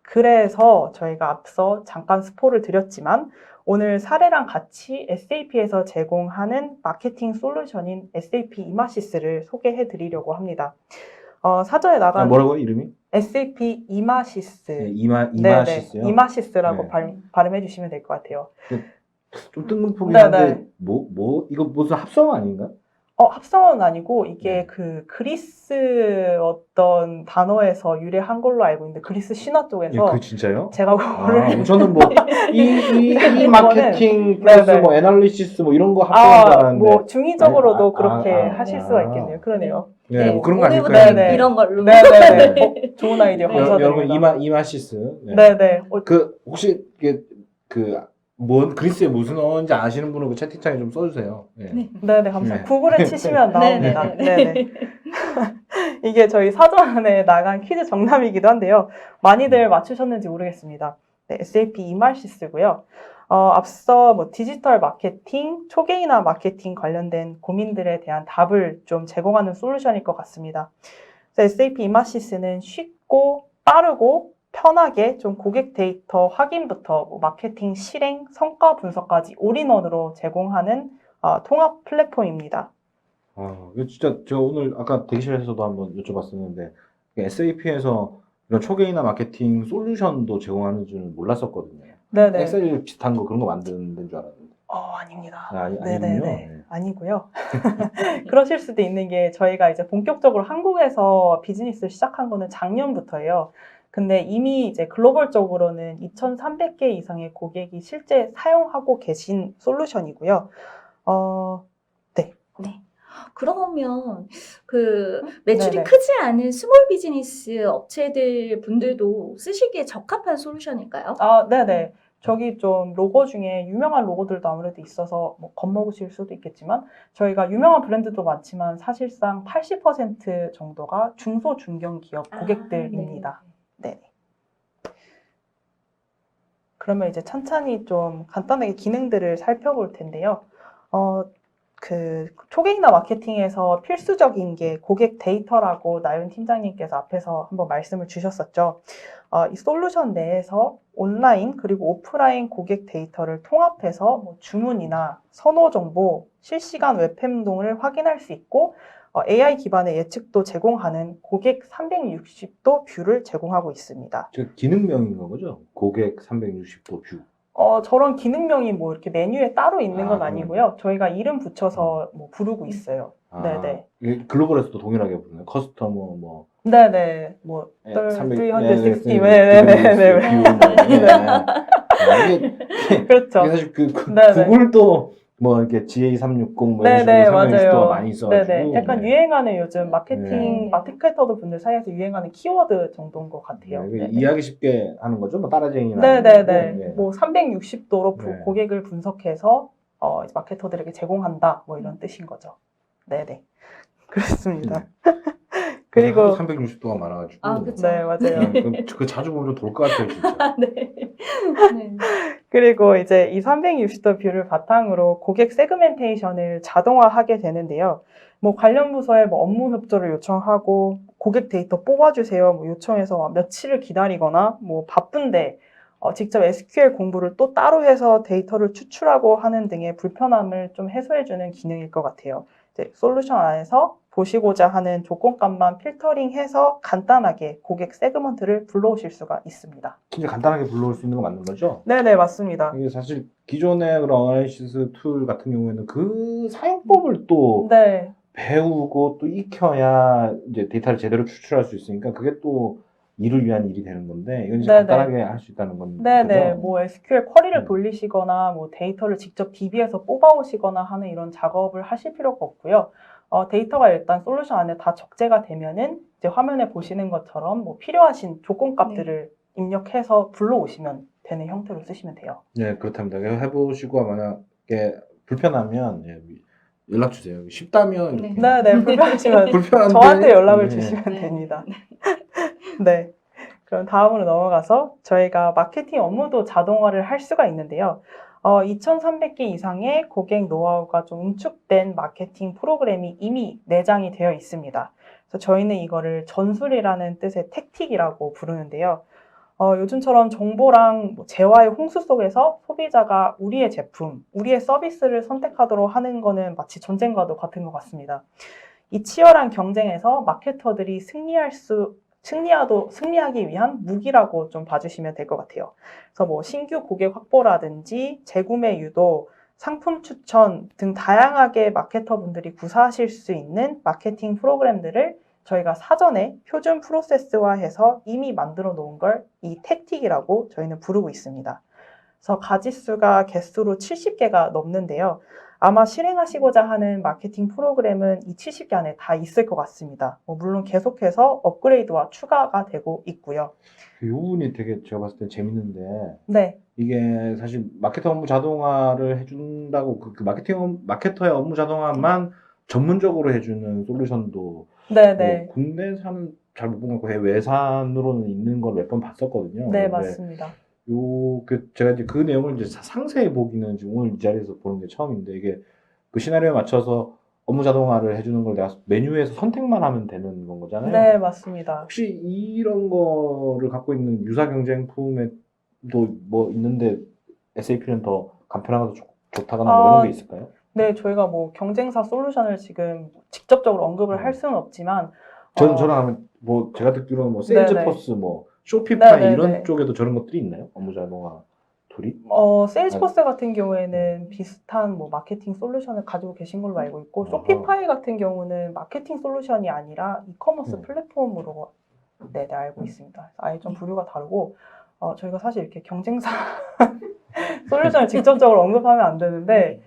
그래서 저희가 앞서 잠깐 스포를 드렸지만 오늘 사례랑 같이 SAP에서 제공하는 마케팅 솔루션인 SAP 이마시스를 소개해 드리려고 합니다. 사전에 나간 아, 뭐라고요, 이름이? SAP 이마시스. 네, 이마시스요? 네네. 이마시스라고 네. 발음해 주시면 될 것 같아요. 좀 뜬금포긴 네네. 한데, 이거 무슨 합성 아닌가? 합성어는 아니고 이게 네. 그 그리스 어떤 단어에서 유래한 걸로 알고 있는데 그리스 신화 쪽에서 그 진짜요? 제가 그거를 저는 뭐, 이 마케팅 이거는- 플러스 네네. 뭐, 애널리시스 뭐, 이런 거 합성한 줄 알았는데. 뭐 중의적으로도 아니, 그렇게 하실 수가 아. 있겠네요. 그러네요. 네, 뭐 그런 거 오늘부터 아닐까요? 네네. 이런 걸로. 네네네. 좋은 아이디어 네. 여러분, 감사드립니다. 이마시스. 네. 네네. 혹시, 그리스에 무슨 언어인지 아시는 분은 그 채팅창에 좀 써주세요. 네. 네. 네네, 감사합니다. 네. 구글에 치시면 나옵니다. 네네. 네네. 이게 저희 사전에 나간 퀴즈 정답이기도 한데요. 많이들 맞추셨는지 모르겠습니다. 네, SAP 이마시스고요. 앞서 뭐 디지털 마케팅, 초개인화 마케팅 관련된 고민들에 대한 답을 좀 제공하는 솔루션일 것 같습니다. 그래서 SAP 이마시스는 쉽고 빠르고 편하게 좀 고객 데이터 확인부터 뭐 마케팅 실행, 성과 분석까지 올인원으로 제공하는 통합 플랫폼입니다. 이거 진짜 제가 오늘 아까 대기실에서도 한번 여쭤봤었는데 SAP에서 이런 초계이나 마케팅 솔루션도 제공하는 줄은 몰랐었거든요. 네네. 엑셀 비슷한 거 그런 거 만드는 데인 줄 알았는데. 아닙니다. 아니군요. 네네네. 네. 아니고요. 그러실 수도 있는 게 저희가 이제 본격적으로 한국에서 비즈니스를 시작한 거는 작년부터예요. 근데 이미 이제 글로벌적으로는 2,300개 이상의 고객이 실제 사용하고 계신 솔루션이고요. 네. 네. 그러면 그 매출이 네네. 크지 않은 스몰 비즈니스 업체들 분들도 쓰시기에 적합한 솔루션일까요? 네네. 저기 좀 로고 중에 유명한 로고들도 아무래도 있어서 뭐 겁먹으실 수도 있겠지만 저희가 유명한 브랜드도 많지만 사실상 80% 정도가 중소 중견 기업 고객들입니다. 네. 그러면 이제 찬찬히 좀 간단하게 기능들을 살펴볼 텐데요. 그 초계이나 마케팅에서 필수적인 게 고객 데이터라고 나윤 팀장님께서 앞에서 한번 말씀을 주셨었죠. 이 솔루션 내에서 온라인 그리고 오프라인 고객 데이터를 통합해서 뭐 주문이나 선호 정보, 실시간 웹 행동을 확인할 수 있고 AI 기반의 예측도 제공하는 고객 360도 뷰를 제공하고 있습니다. 저 기능명인 거죠? 고객 360도 뷰. 저런 기능명이 뭐 이렇게 메뉴에 따로 있는 건 그건 아니고요. 저희가 이름 붙여서 뭐 부르고 있어요. 네네. 이게 글로벌에서도 동일하게 부르나요? 커스터머 뭐 네네. 뭐, 300, 360. 네, 네네네. 이게 그렇죠. 사실 네네. 구글도 뭐 이렇게 GA360 뭐 이런 네네, 식으로 360도가 맞아요. 많이 있어가지고 네네. 약간 네. 유행하는 요즘 마케팅, 네. 마케터들 분들 사이에서 유행하는 키워드 정도인 것 같아요. 네, 네네. 이해하기 쉽게 하는 거죠? 뭐 따라쟁이나 네네네. 아니고, 네. 뭐 360도로 네. 고객을 분석해서 이제 마케터들에게 제공한다. 뭐 이런 뜻인 거죠. 네네. 그렇습니다. 그리고 360도가 많아가지고 그쵸. 네, 맞아요. 그 자주 보면 좀 돌 것 같아요 진짜. 네. 네. 그리고 이제 이 360도 뷰를 바탕으로 고객 세그멘테이션을 자동화하게 되는데요. 뭐 관련 부서에 뭐 업무 협조를 요청하고 고객 데이터 뽑아주세요. 뭐 요청해서 며칠을 기다리거나 뭐 바쁜데 직접 SQL 공부를 또 따로 해서 데이터를 추출하고 하는 등의 불편함을 좀 해소해주는 기능일 것 같아요. 이제 솔루션 안에서 보시고자 하는 조건값만 필터링해서 간단하게 고객 세그먼트를 불러오실 수가 있습니다. 진짜 간단하게 불러올 수 있는 거 맞는 거죠? 네네, 맞습니다. 이게 사실 기존의 그런 어나리시스 툴 같은 경우에는 그 사용법을 또 네, 배우고 또 익혀야 이제 데이터를 제대로 추출할 수 있으니까 그게 또 일을 위한 일이 되는 건데 이건 이제 네네. 간단하게 할 수 있다는 건 네네, 거죠? 뭐 SQL 쿼리를 음. 돌리시거나 뭐 데이터를 직접 DB에서 뽑아오시거나 하는 이런 작업을 하실 필요가 없고요. 데이터가 일단 솔루션 안에 다 적재가 되면은 이제 화면에 보시는 것처럼 뭐 필요하신 조건값들을 입력해서 불러오시면 되는 형태로 쓰시면 돼요. 네, 그렇답니다. 그래서 해보시고 만약에 불편하면 연락 주세요. 쉽다면 네. 이렇게. 네네, 불편하시면 불편한데 저한테 연락을 네. 주시면 네. 됩니다. 네. 그럼 다음으로 넘어가서 저희가 마케팅 업무도 자동화를 할 수가 있는데요. 2,300개 이상의 고객 노하우가 좀 응축된 마케팅 프로그램이 이미 내장이 되어 있습니다. 그래서 저희는 이거를 전술이라는 뜻의 택틱이라고 부르는데요. 요즘처럼 정보랑 뭐 재화의 홍수 속에서 소비자가 우리의 제품, 우리의 서비스를 선택하도록 하는 거는 마치 전쟁과도 같은 것 같습니다. 이 치열한 경쟁에서 마케터들이 승리하기 위한 무기라고 좀 봐주시면 될 것 같아요. 그래서 뭐 신규 고객 확보라든지 재구매 유도, 상품 추천 등 다양하게 마케터분들이 구사하실 수 있는 마케팅 프로그램들을 저희가 사전에 표준 프로세스화해서 이미 만들어 놓은 걸 이 택틱이라고 저희는 부르고 있습니다. 그래서 가지수가 개수로 70개가 넘는데요. 아마 실행하시고자 하는 마케팅 프로그램은 이 70개 안에 다 있을 것 같습니다. 물론 계속해서 업그레이드와 추가가 되고 있고요. 이 부분이 되게 제가 봤을 때 재밌는데 네, 이게 사실 마케터 업무 자동화를 해준다고 그 마케터의 업무 자동화만 전문적으로 해주는 솔루션도 네네. 뭐 국내산은 잘 못 본 것 같고 해외산으로는 있는 걸 몇 번 봤었거든요. 네, 근데 맞습니다. 제가 이제 그 내용을 이제 상세히 보기는 지금 오늘 이 자리에서 보는 게 처음인데 이게 그 시나리오에 맞춰서 업무 자동화를 해주는 걸 내가 메뉴에서 선택만 하면 되는 건 거잖아요. 네, 맞습니다. 혹시 이런 거를 갖고 있는 유사 경쟁품에도 뭐 있는데 SAP는 더 간편하고 좋다거나 뭐 이런 게 있을까요? 네, 저희가 뭐 경쟁사 솔루션을 지금 직접적으로 언급을 할 수는 없지만 저는 뭐 제가 듣기로는 뭐 네네. 세일즈포스, 뭐 쇼피파이 네네네. 이런 쪽에도 저런 것들이 있나요? 업무 자동화 툴이? 세일즈포스 같은 경우에는 비슷한 뭐 마케팅 솔루션을 가지고 계신 걸로 알고 있고, 아하. 쇼피파이 같은 경우는 마케팅 솔루션이 아니라 이커머스 음. 플랫폼으로 네, 알고 있습니다. 아예 좀 부류가 다르고, 저희가 사실 이렇게 경쟁사 솔루션을 직접적으로 언급하면 안 되는데,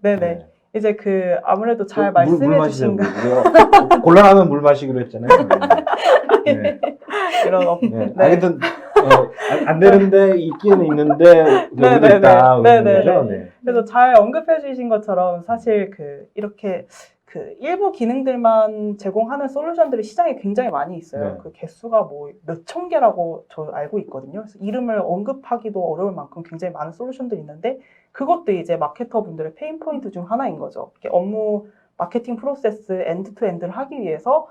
네네. 이제 아무래도 잘 말씀해 주신 거, 우리가 곤란하면 물 마시기로 했잖아요. 네. 이런 네. 네. 하여튼 안 되는데 있기는 있는데 여기도 네네네. 있다. 네네네. 거죠? 네. 그래서 잘 언급해 주신 것처럼 사실 이렇게 일부 기능들만 제공하는 솔루션들이 시장에 굉장히 많이 있어요. 네. 그 개수가 뭐 몇천 개라고 저 알고 있거든요. 그래서 이름을 언급하기도 어려울 만큼 굉장히 많은 솔루션들이 있는데, 그것도 이제 마케터 분들의 페인 포인트 중 하나인 거죠. 이렇게 업무 마케팅 프로세스 엔드 투 엔드를 하기 위해서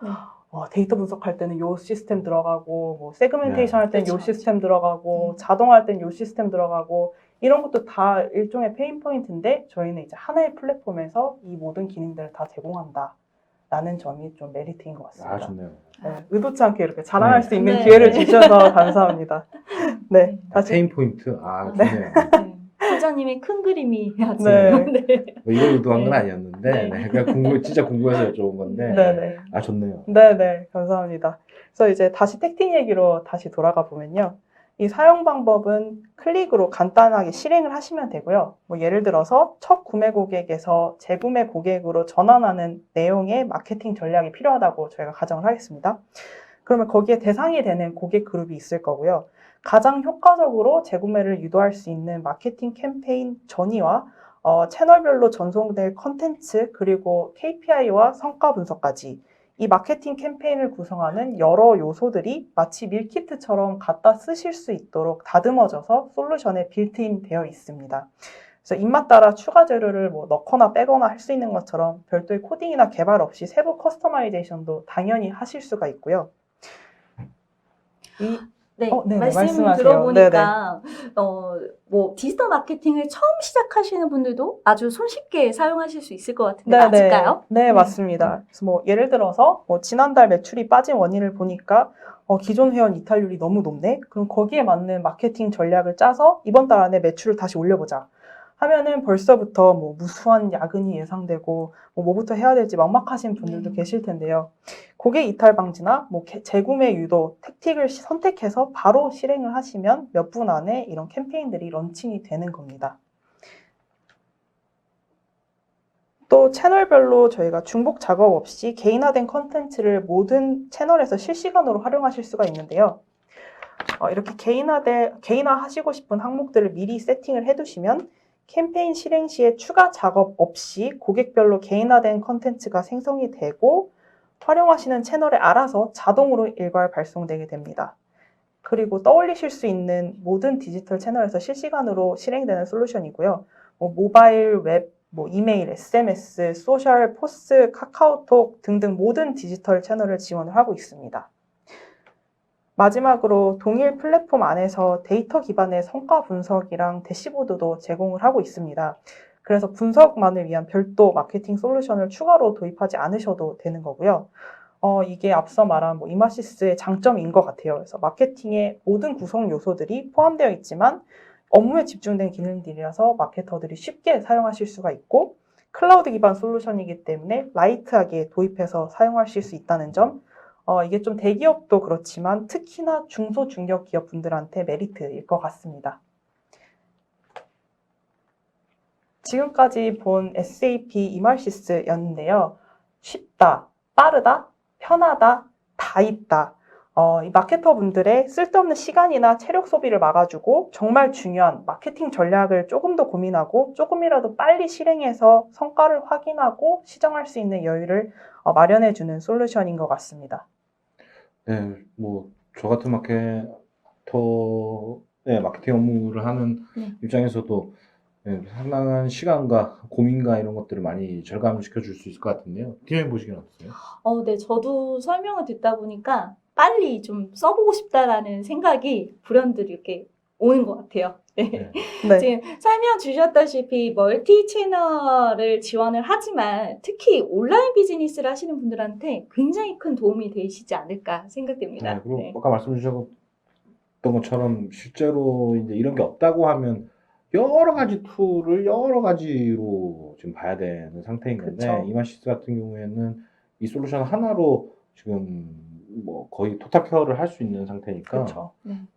데이터 분석할 때는 요 시스템 들어가고, 뭐 세그멘테이션 할 때는 요 그렇죠. 시스템 들어가고, 자동화할 때는 요 시스템 들어가고, 이런 것도 다 일종의 페인 포인트인데, 저희는 이제 하나의 플랫폼에서 이 모든 기능들을 다 제공한다 라는 점이 좀 메리트인 것 같습니다. 아, 좋네요. 네, 의도치 않게 이렇게 자랑할 네. 수 있는 네. 기회를 주셔서 감사합니다. 네, 다시 페인 포인트. 아, 좋네요. 네. 팀장님의 큰 그림이 아주 네. 네. 뭐 이걸 의도한 건 네. 아니었는데 네. 네, 그냥 진짜 궁금해서 여쭤본 건데 네네. 아, 좋네요. 네네, 감사합니다. 그래서 이제 다시 택팅 얘기로 다시 돌아가 보면요. 이 사용 방법은 클릭으로 간단하게 실행을 하시면 되고요. 뭐 예를 들어서 첫 구매 고객에서 재구매 고객으로 전환하는 내용의 마케팅 전략이 필요하다고 저희가 가정을 하겠습니다. 그러면 거기에 대상이 되는 고객 그룹이 있을 거고요. 가장 효과적으로 재구매를 유도할 수 있는 마케팅 캠페인 전이와 채널별로 전송될 컨텐츠, 그리고 KPI와 성과 분석까지 이 마케팅 캠페인을 구성하는 여러 요소들이 마치 밀키트처럼 갖다 쓰실 수 있도록 다듬어져서 솔루션에 빌트인 되어 있습니다. 그래서 입맛 따라 추가 재료를 뭐 넣거나 빼거나 할 수 있는 것처럼 별도의 코딩이나 개발 없이 세부 커스터마이제이션도 당연히 하실 수가 있고요. 네, 네네, 말씀 말씀하세요. 들어보니까 뭐 디지털 마케팅을 처음 시작하시는 분들도 아주 손쉽게 사용하실 수 있을 것 같은데 맞을까요? 네, 맞습니다. 그래서 뭐 예를 들어서 뭐 지난달 매출이 빠진 원인을 보니까 기존 회원 이탈률이 너무 높네? 그럼 거기에 맞는 마케팅 전략을 짜서 이번 달 안에 매출을 다시 올려보자 하면은 벌써부터 뭐 무수한 야근이 예상되고 뭐부터 해야 될지 막막하신 분들도 계실 텐데요. 고객 이탈 방지나 뭐 재구매 유도, 택틱을 선택해서 바로 실행을 하시면 몇 분 안에 이런 캠페인들이 런칭이 되는 겁니다. 또 채널별로 저희가 중복 작업 없이 개인화된 컨텐츠를 모든 채널에서 실시간으로 활용하실 수가 있는데요. 이렇게 개인화하시고 싶은 항목들을 미리 세팅을 해두시면 캠페인 실행 시에 추가 작업 없이 고객별로 개인화된 컨텐츠가 생성이 되고 활용하시는 채널에 알아서 자동으로 일괄 발송되게 됩니다. 그리고 떠올리실 수 있는 모든 디지털 채널에서 실시간으로 실행되는 솔루션이고요. 모바일, 웹, 이메일, SMS, 소셜, 포스, 카카오톡 등등 모든 디지털 채널을 지원을 하고 있습니다. 마지막으로 동일 플랫폼 안에서 데이터 기반의 성과 분석이랑 대시보드도 제공을 하고 있습니다. 그래서 분석만을 위한 별도 마케팅 솔루션을 추가로 도입하지 않으셔도 되는 거고요. 이게 앞서 말한 이마시스의 장점인 것 같아요. 그래서 마케팅의 모든 구성 요소들이 포함되어 있지만 업무에 집중된 기능들이라서 마케터들이 쉽게 사용하실 수가 있고, 클라우드 기반 솔루션이기 때문에 라이트하게 도입해서 사용하실 수 있다는 점, 이게 좀 대기업도 그렇지만 특히나 중소 중견 기업 분들한테 메리트일 것 같습니다. 지금까지 본 SAP 이말시스였는데요. 쉽다, 빠르다, 편하다, 다 있다. 이 마케터 분들의 쓸데없는 시간이나 체력 소비를 막아주고 정말 중요한 마케팅 전략을 조금 더 고민하고 조금이라도 빨리 실행해서 성과를 확인하고 시정할 수 있는 여유를 마련해주는 솔루션인 것 같습니다. 네, 저 같은 마케팅 업무를 하는 입장에서도 상당한 시간과 고민과 이런 것들을 많이 절감시켜 줄 수 있을 것 같은데요. 팀장님 보시기엔 어떠세요? 네, 저도 설명을 듣다 보니까 빨리 좀 써보고 싶다라는 생각이 불현듯 이렇게 오는 것 같아요. 네. 네. 네. 지금 설명 주셨다시피 멀티 채널을 지원을 하지만 특히 온라인 비즈니스를 하시는 분들한테 굉장히 큰 도움이 되시지 않을까 생각됩니다. 네, 그리고 네. 아까 말씀 주셨던 것처럼 실제로 이제 이런 게 없다고 하면 여러 가지 툴을 여러 가지로 지금 봐야 되는 상태인 건데 그쵸. 이마시스 같은 경우에는 이 솔루션 하나로 지금 뭐 거의 토탈 케어를 할 수 있는 상태니까 그렇죠.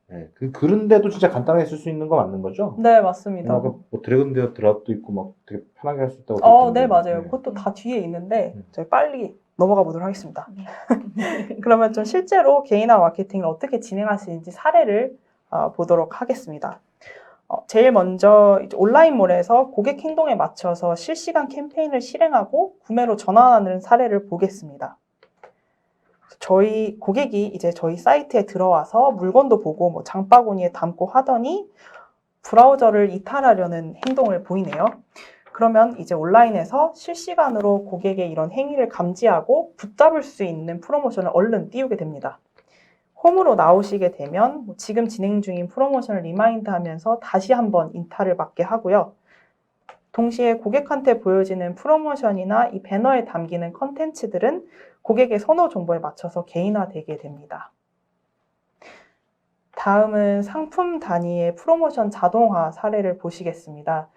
네, 그런데도 진짜 간단하게 쓸 수 있는 거 맞는 거죠? 네, 맞습니다. 아까 뭐 드래곤 데어 드랍도 있고 막 되게 편하게 할 수 있다고 네, 들었는데. 맞아요. 네. 그것도 다 뒤에 있는데 음. 저희 빨리 넘어가 보도록 하겠습니다. 네. 그러면 좀 실제로 개인화 마케팅을 어떻게 진행하시는지 사례를 보도록 하겠습니다. 제일 먼저 이제 온라인몰에서 고객 행동에 맞춰서 실시간 캠페인을 실행하고 구매로 전환하는 사례를 보겠습니다. 저희 고객이 이제 저희 사이트에 들어와서 물건도 보고 뭐 장바구니에 담고 하더니 브라우저를 이탈하려는 행동을 보이네요. 그러면 이제 온라인에서 실시간으로 고객의 이런 행위를 감지하고 붙잡을 수 있는 프로모션을 얼른 띄우게 됩니다. 홈으로 나오시게 되면 지금 진행 중인 프로모션을 리마인드하면서 다시 한번 이탈을 받게 하고요. 동시에 고객한테 보여지는 프로모션이나 이 배너에 담기는 컨텐츠들은 고객의 선호 정보에 맞춰서 개인화되게 됩니다. 다음은 상품 단위의 프로모션 자동화 사례를 보시겠습니다.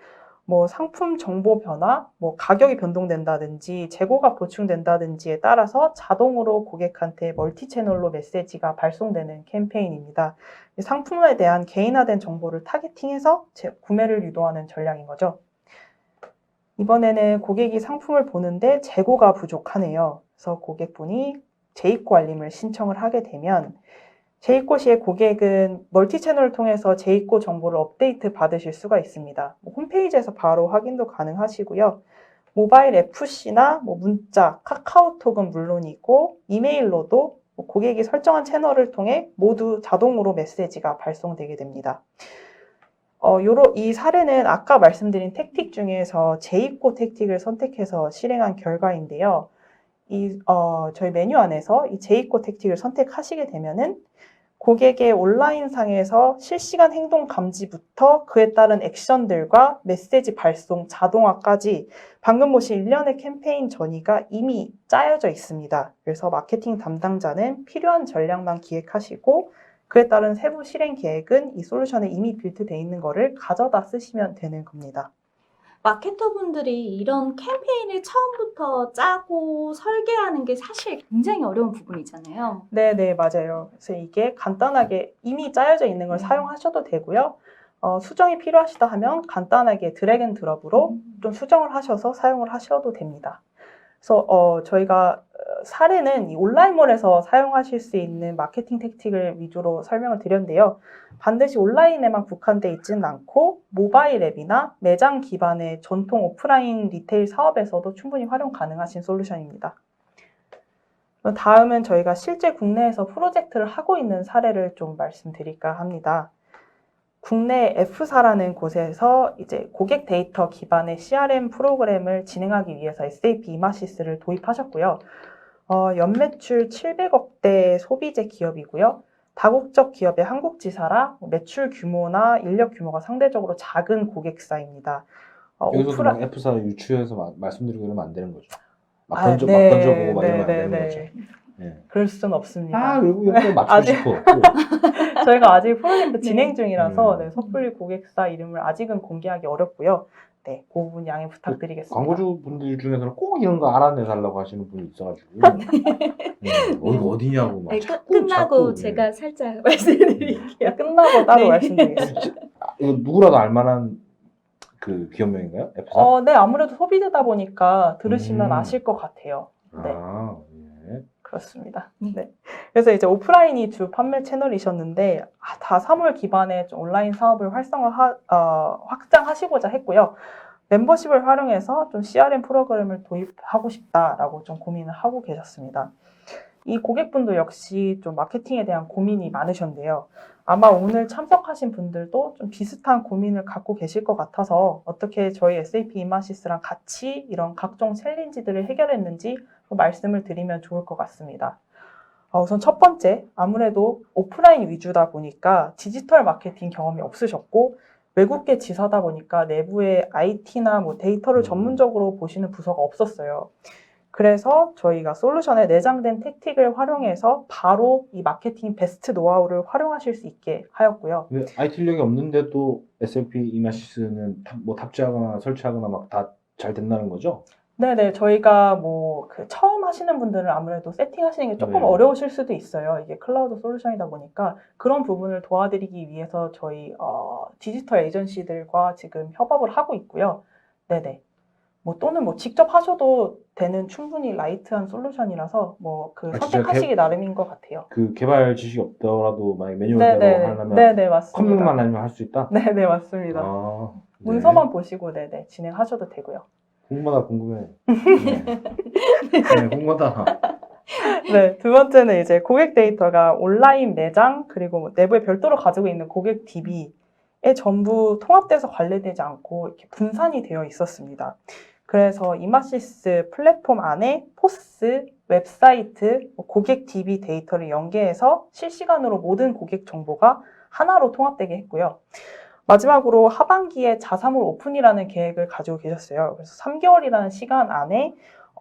뭐 상품 정보 변화, 뭐 가격이 변동된다든지 재고가 보충된다든지에 따라서 자동으로 고객한테 멀티 채널로 메시지가 발송되는 캠페인입니다. 상품에 대한 개인화된 정보를 타겟팅해서 구매를 유도하는 전략인 거죠. 이번에는 고객이 상품을 보는데 재고가 부족하네요. 그래서 고객분이 재입고 알림을 신청을 하게 되면 재입고 시에 고객은 멀티 채널을 통해서 재입고 정보를 업데이트 받으실 수가 있습니다. 홈페이지에서 바로 확인도 가능하시고요. 모바일 FC나 문자, 카카오톡은 물론이고 이메일로도 고객이 설정한 채널을 통해 모두 자동으로 메시지가 발송되게 됩니다. 이 사례는 아까 말씀드린 택틱 중에서 재입고 택틱을 선택해서 실행한 결과인데요. 저희 메뉴 안에서 이 재입고 택틱을 선택하시게 되면은 고객의 온라인상에서 실시간 행동 감지부터 그에 따른 액션들과 메시지 발송 자동화까지 방금 보신 일련의 캠페인 전이가 이미 짜여져 있습니다. 그래서 마케팅 담당자는 필요한 전략만 기획하시고 그에 따른 세부 실행 계획은 이 솔루션에 이미 빌드되어 있는 거를 가져다 쓰시면 되는 겁니다. 마케터분들이 이런 캠페인을 처음부터 짜고 설계하는 게 사실 굉장히 어려운 부분이잖아요. 네, 맞아요. 그래서 이게 간단하게 이미 짜여져 있는 걸 사용하셔도 되고요. 수정이 필요하시다 하면 간단하게 드래그 앤 드롭으로 좀 수정을 하셔서 사용을 하셔도 됩니다. 그래서 저희가 사례는 이 온라인몰에서 사용하실 수 있는 마케팅 택틱을 위주로 설명을 드렸는데요. 반드시 온라인에만 국한되어 있지는 않고 모바일 앱이나 매장 기반의 전통 오프라인 리테일 사업에서도 충분히 활용 가능하신 솔루션입니다. 다음은 저희가 실제 국내에서 프로젝트를 하고 있는 사례를 좀 말씀드릴까 합니다. 국내 F사라는 곳에서 이제 고객 데이터 기반의 CRM 프로그램을 진행하기 위해서 SAP 이마시스를 도입하셨고요. 연매출 700억대 소비재 기업이고요. 다국적 기업의 한국 지사라 매출 규모나 인력 규모가 상대적으로 작은 고객사입니다. 여기서도 막 F사 유추해서 말씀드리고 이러면 안 되는 거죠. 막 네, 던져보고 막 이러면 안 되는 네. 거죠. 네. 그럴 수는 없습니다. 아, 외국 옆에 맞추고 아직- 싶어. 저희가 아직 프로젝트 진행 중이라서 네. 섣불리 고객사 이름을 아직은 공개하기 어렵고요. 네, 그 부분 양해 부탁드리겠습니다. 광고주 분들 중에서는 꼭 이런 거 알아내달라고 하시는 분이 있어가지고 여기가 어디냐고 막 네, 자꾸 끝나고 네. 제가 살짝 말씀드릴게요. 끝나고 따로 네. 말씀드리겠습니다. 이거 누구라도 알만한 그 기업명인가요? F사? 네, 아무래도 소비되다 보니까 들으시면 음. 아실 것 같아요. 네. 아, 예. 그렇습니다. 네. 네. 그래서 이제 오프라인이 주 판매 채널이셨는데 다 3월 기반의 좀 온라인 사업을 확장하시고자 했고요. 멤버십을 활용해서 좀 CRM 프로그램을 도입하고 싶다라고 좀 고민을 하고 계셨습니다. 이 고객분도 역시 좀 마케팅에 대한 고민이 많으셨는데요. 아마 오늘 참석하신 분들도 좀 비슷한 고민을 갖고 계실 것 같아서 어떻게 저희 SAP 이마시스랑 같이 이런 각종 챌린지들을 해결했는지 말씀을 드리면 좋을 것 같습니다. 우선 첫 번째, 아무래도 오프라인 위주다 보니까 디지털 마케팅 경험이 없으셨고 외국계 지사다 보니까 내부에 IT나 뭐 데이터를 전문적으로 보시는 부서가 없었어요. 그래서 저희가 솔루션에 내장된 택틱을 활용해서 바로 이 마케팅 베스트 노하우를 활용하실 수 있게 하였고요. 왜 IT 인력이 없는데도 SLP 이마시스는 뭐 탑재하거나 설치하거나 막 다 잘 된다는 거죠? 네네, 저희가 뭐 처음 하시는 분들은 아무래도 세팅하시는 게 조금 네. 어려우실 수도 있어요. 이게 클라우드 솔루션이다 보니까 그런 부분을 도와드리기 위해서 저희 디지털 에이전시들과 지금 협업을 하고 있고요. 네네. 뭐 또는 뭐 직접 하셔도 되는 충분히 라이트한 솔루션이라서 뭐 진짜 선택하시기 나름인 것 같아요. 그 개발 지식이 없더라도 만약 매뉴얼대로 네네, 하려면 네네, 맞습니다. 컴퓨터만 아니면 할 수 있다? 네네, 맞습니다. 아, 네. 문서만 보시고 네네 진행하셔도 되고요. 궁금하다, 궁금해. 네. 네, 궁금하다. 네, 두 번째는 이제 고객 데이터가 온라인 매장 그리고 뭐 내부에 별도로 가지고 있는 고객 DB에 전부 통합돼서 관리되지 않고 이렇게 분산이 되어 있었습니다. 그래서 이마시스 플랫폼 안에 포스, 웹사이트, 고객 DB 데이터를 연계해서 실시간으로 모든 고객 정보가 하나로 통합되게 했고요. 마지막으로 하반기에 자사몰 오픈이라는 계획을 가지고 계셨어요. 그래서 3개월이라는 시간 안에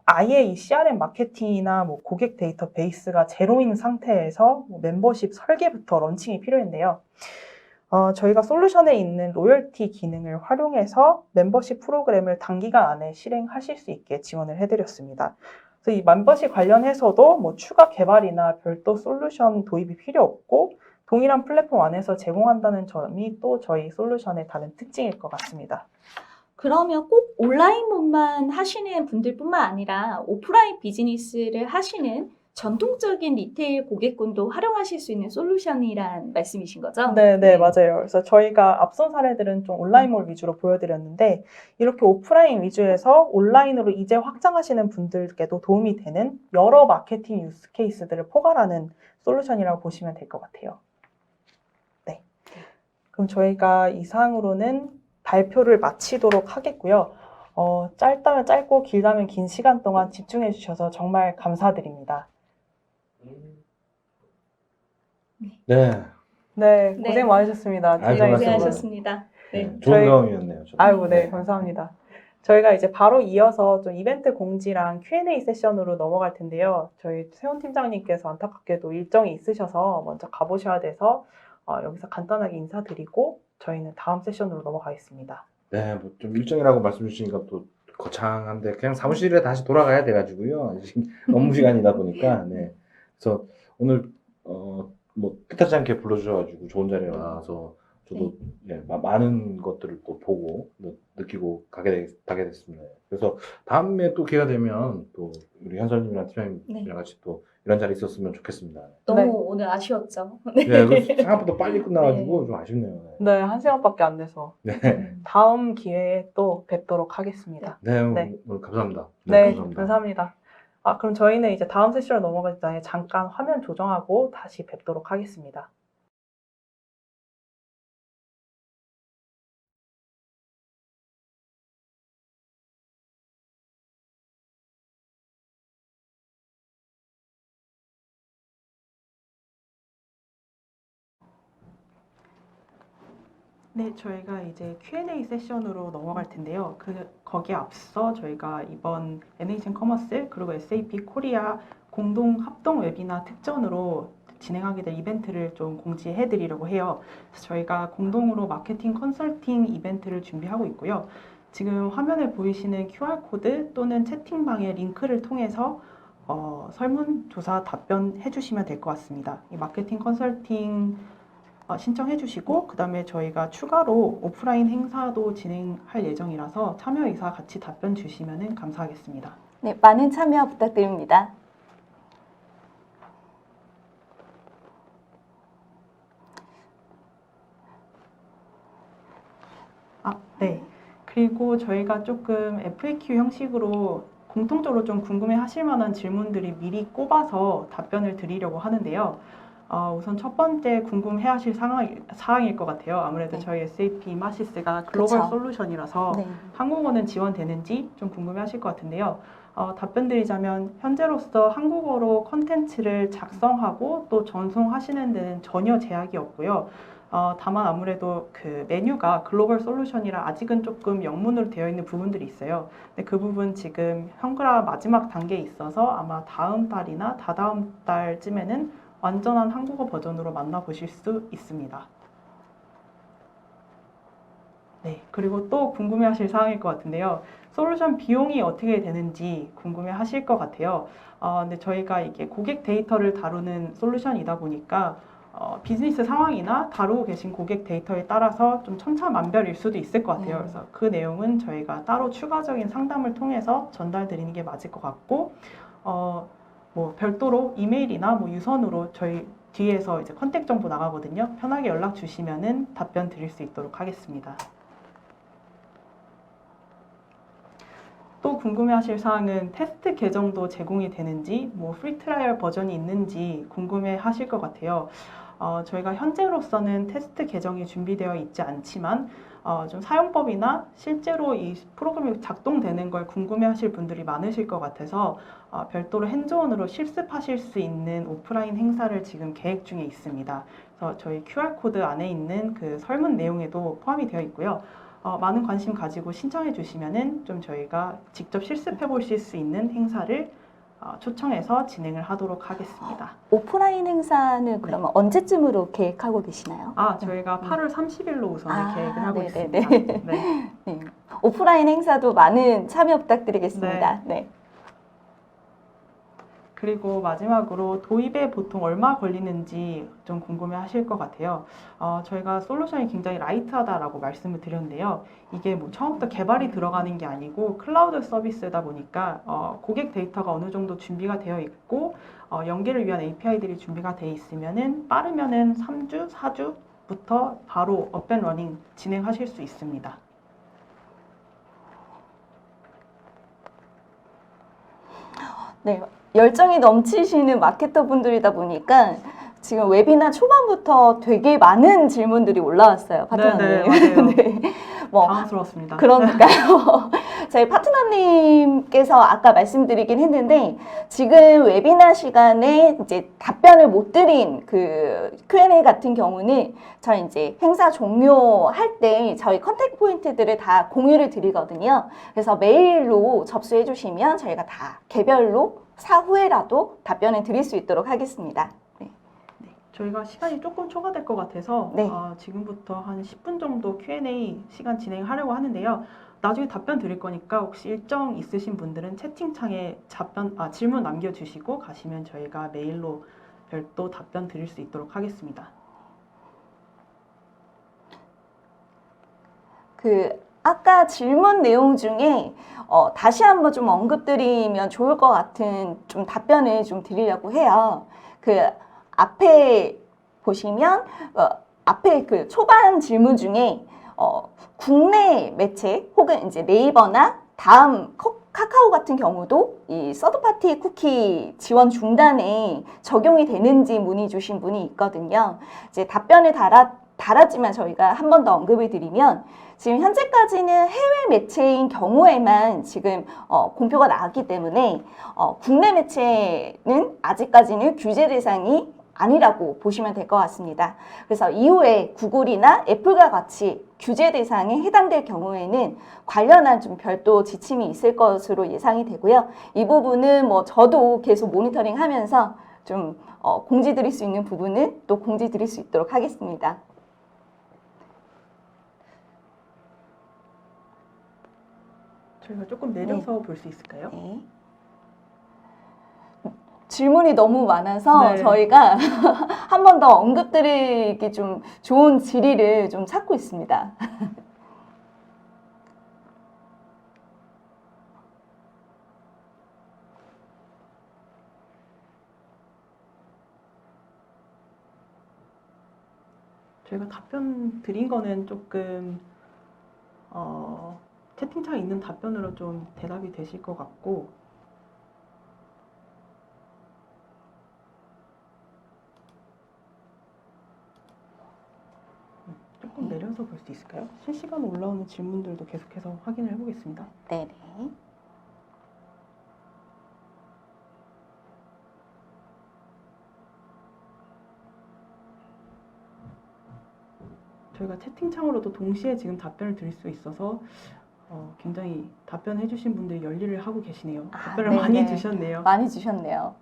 아예 이 CRM 마케팅이나 뭐 고객 데이터 베이스가 제로인 상태에서 뭐 멤버십 설계부터 런칭이 필요했는데요. 저희가 솔루션에 있는 로열티 기능을 활용해서 멤버십 프로그램을 단기간 안에 실행하실 수 있게 지원을 해드렸습니다. 그래서 이 멤버십 관련해서도 뭐 추가 개발이나 별도 솔루션 도입이 필요 없고 동일한 플랫폼 안에서 제공한다는 점이 또 저희 솔루션의 다른 특징일 것 같습니다. 그러면 꼭 온라인만 하시는 분들뿐만 아니라 오프라인 비즈니스를 하시는 전통적인 리테일 고객군도 활용하실 수 있는 솔루션이란 말씀이신 거죠? 네, 맞아요. 그래서 저희가 앞선 사례들은 좀 온라인몰 위주로 보여드렸는데 이렇게 오프라인 위주에서 온라인으로 이제 확장하시는 분들께도 도움이 되는 여러 마케팅 유스 케이스들을 포괄하는 솔루션이라고 보시면 될 것 같아요. 네. 그럼 저희가 이상으로는 발표를 마치도록 하겠고요. 짧다면 짧고 길다면 긴 시간 동안 집중해 주셔서 정말 감사드립니다. 네. 네, 네. 고생 많으셨습니다. 아유, 팀장님. 고생하셨습니다. 네. 좋은 저희- 경험이었네요. 저도. 아이고, 네, 감사합니다. 저희가 이제 바로 이어서 좀 이벤트 공지랑 Q&A 세션으로 넘어갈 텐데요. 저희 세훈 팀장님께서 안타깝게도 일정이 있으셔서 먼저 가보셔야 돼서 여기서 간단하게 인사드리고 저희는 다음 세션으로 넘어가겠습니다. 네, 뭐 좀 일정이라고 말씀 주시니까 또 거창한데 그냥 사무실에 다시 돌아가야 돼가지고요. 지금 업무 시간이다 보니까 네. 그래서 오늘 뭐 뜻하지 않게 불러주셔가지고 좋은 자리에 와서 저도 많은 것들을 또 보고 느끼고 가게 됐습니다. 그래서 다음에 또 기회가 되면 또 우리 현설님이랑 팀장님이랑 같이 또 이런 자리 있었으면 좋겠습니다. 너무 네. 오늘 아쉬웠죠? 네, 그 생각보다 빨리 끝나가지고 좀 아쉽네요. 네, 1시간밖에 안 돼서 네, 다음 기회에 또 뵙도록 하겠습니다. 네, 네. 오늘 감사합니다. 네, 감사합니다. 그럼 저희는 이제 다음 세션으로 넘어가기 전에 잠깐 화면 조정하고 다시 뵙도록 하겠습니다. 네, 저희가 이제 Q&A 세션으로 넘어갈 텐데요. 거기에 앞서 저희가 이번 NHN 커머스 그리고 SAP 코리아 공동 합동 웨비나 특전으로 진행하게 될 이벤트를 좀 공지해 드리려고 해요. 그래서 저희가 공동으로 마케팅 컨설팅 이벤트를 준비하고 있고요. 지금 화면에 보이시는 QR코드 또는 채팅방의 링크를 통해서 설문조사 답변해 주시면 될 것 같습니다. 이 마케팅 컨설팅 신청해 주시고 그 다음에 저희가 추가로 오프라인 행사도 진행할 예정이라서 참여 의사 같이 답변 주시면 감사하겠습니다. 네, 많은 참여 부탁드립니다. 네. 그리고 저희가 조금 FAQ 형식으로 공통적으로 좀 궁금해 하실 만한 질문들이 미리 꼽아서 답변을 드리려고 하는데요. 우선 첫 번째 궁금해하실 사항일 것 같아요. 아무래도 네. 저희 SAP 마시스가 글로벌 그쵸. 솔루션이라서 네. 한국어는 지원되는지 좀 궁금해하실 것 같은데요. 답변 드리자면 현재로서 한국어로 컨텐츠를 작성하고 또 전송하시는 데는 전혀 제약이 없고요. 다만 아무래도 그 메뉴가 글로벌 솔루션이라 아직은 조금 영문으로 되어 있는 부분들이 있어요. 근데 그 부분 지금 한글화 마지막 단계에 있어서 아마 다음 달이나 다다음 달쯤에는 완전한 한국어 버전으로 만나보실 수 있습니다. 네, 그리고 또 궁금해하실 사항일 것 같은데요. 솔루션 비용이 어떻게 되는지 궁금해하실 것 같아요. 근데 저희가 이게 고객 데이터를 다루는 솔루션이다 보니까 비즈니스 상황이나 다루고 계신 고객 데이터에 따라서 좀 천차만별일 수도 있을 것 같아요. 그래서 그 내용은 저희가 따로 추가적인 상담을 통해서 전달드리는 게 맞을 것 같고, 뭐 별도로 이메일이나 뭐 유선으로 저희 뒤에서 이제 컨택 정보 나가거든요. 편하게 연락 주시면은 답변 드릴 수 있도록 하겠습니다. 또 궁금해하실 사항은 테스트 계정도 제공이 되는지, 뭐 프리 트라이얼 버전이 있는지 궁금해하실 것 같아요. 저희가 현재로서는 테스트 계정이 준비되어 있지 않지만 좀 사용법이나 실제로 이 프로그램이 작동되는 걸 궁금해하실 분들이 많으실 것 같아서 별도로 핸즈온으로 실습하실 수 있는 오프라인 행사를 지금 계획 중에 있습니다. 그래서 저희 QR코드 안에 있는 그 설문 내용에도 포함이 되어 있고요. 많은 관심 가지고 신청해 주시면은 좀 저희가 직접 실습해 보실 수 있는 행사를 초청해서 진행을 하도록 하겠습니다. 오프라인 행사는 그러면 언제쯤으로 계획하고 계시나요? 저희가 8월 30일로 우선 계획을 하고 네네네. 있습니다. 네. 네. 오프라인 행사도 많은 참여 부탁드리겠습니다. 네. 그리고 마지막으로 도입에 보통 얼마 걸리는지 좀 궁금해 하실 것 같아요. 저희가 솔루션이 굉장히 라이트하다라고 말씀을 드렸는데요. 이게 뭐 처음부터 개발이 들어가는 게 아니고 클라우드 서비스다 보니까 고객 데이터가 어느 정도 준비가 되어 있고 연계를 위한 API들이 준비가 되어 있으면은 빠르면은 3주, 4주부터 바로 업앤러닝 진행하실 수 있습니다. 네, 열정이 넘치시는 마케터 분들이다 보니까 지금 웨비나 초반부터 되게 많은 질문들이 올라왔어요, 파트너님. 네, 맞아요. 네. 뭐 당황스러웠습니다. 그러니까요. 저희 파트너님께서 아까 말씀드리긴 했는데 지금 웨비나 시간에 이제 답변을 못 드린 그 Q&A 같은 경우는 저희 이제 행사 종료할 때 저희 컨택 포인트들을 다 공유를 드리거든요. 그래서 메일로 접수해 주시면 저희가 다 개별로 사후에라도 답변을 드릴 수 있도록 하겠습니다. 네. 저희가 시간이 조금 초과될 것 같아서 네. 지금부터 한 10분 정도 Q&A 시간 진행하려고 하는데요. 나중에 답변 드릴 거니까 혹시 일정 있으신 분들은 채팅창에 질문 남겨주시고 가시면 저희가 메일로 별도 답변 드릴 수 있도록 하겠습니다. 아까 질문 내용 중에 다시 한번 좀 언급드리면 좋을 것 같은 좀 답변을 좀 드리려고 해요. 앞에 보시면 앞에 그 초반 질문 중에 국내 매체 혹은 이제 네이버나 다음 카카오 같은 경우도 이 서드파티 쿠키 지원 중단에 적용이 되는지 문의 주신 분이 있거든요. 이제 답변을 달았지만 저희가 한 번 더 언급을 드리면 지금 현재까지는 해외 매체인 경우에만 지금 공표가 나왔기 때문에 국내 매체는 아직까지는 규제 대상이 아니라고 보시면 될 것 같습니다. 그래서 이후에 구글이나 애플과 같이 규제 대상에 해당될 경우에는 관련한 좀 별도 지침이 있을 것으로 예상이 되고요. 이 부분은 뭐 저도 계속 모니터링 하면서 좀 공지 드릴 수 있는 부분은 또 공지 드릴 수 있도록 하겠습니다. 저희가 조금 내려서 볼 수 있을까요? 네. 질문이 너무 많아서 네. 저희가 한 번 더 언급드리기 좀 좋은 질의를 좀 찾고 있습니다. 저희가 답변 드린 거는 조금 채팅창에 있는 답변으로 좀 대답이 되실 것 같고 내려서 볼 수 있을까요? 실시간으로 올라오는 질문들도 계속해서 확인을 해보겠습니다. 네네. 저희가 채팅창으로도 동시에 지금 답변을 드릴 수 있어서 굉장히 답변해 주신 분들이 열일을 하고 계시네요. 아, 답변을 네네. 많이 주셨네요. 많이 주셨네요.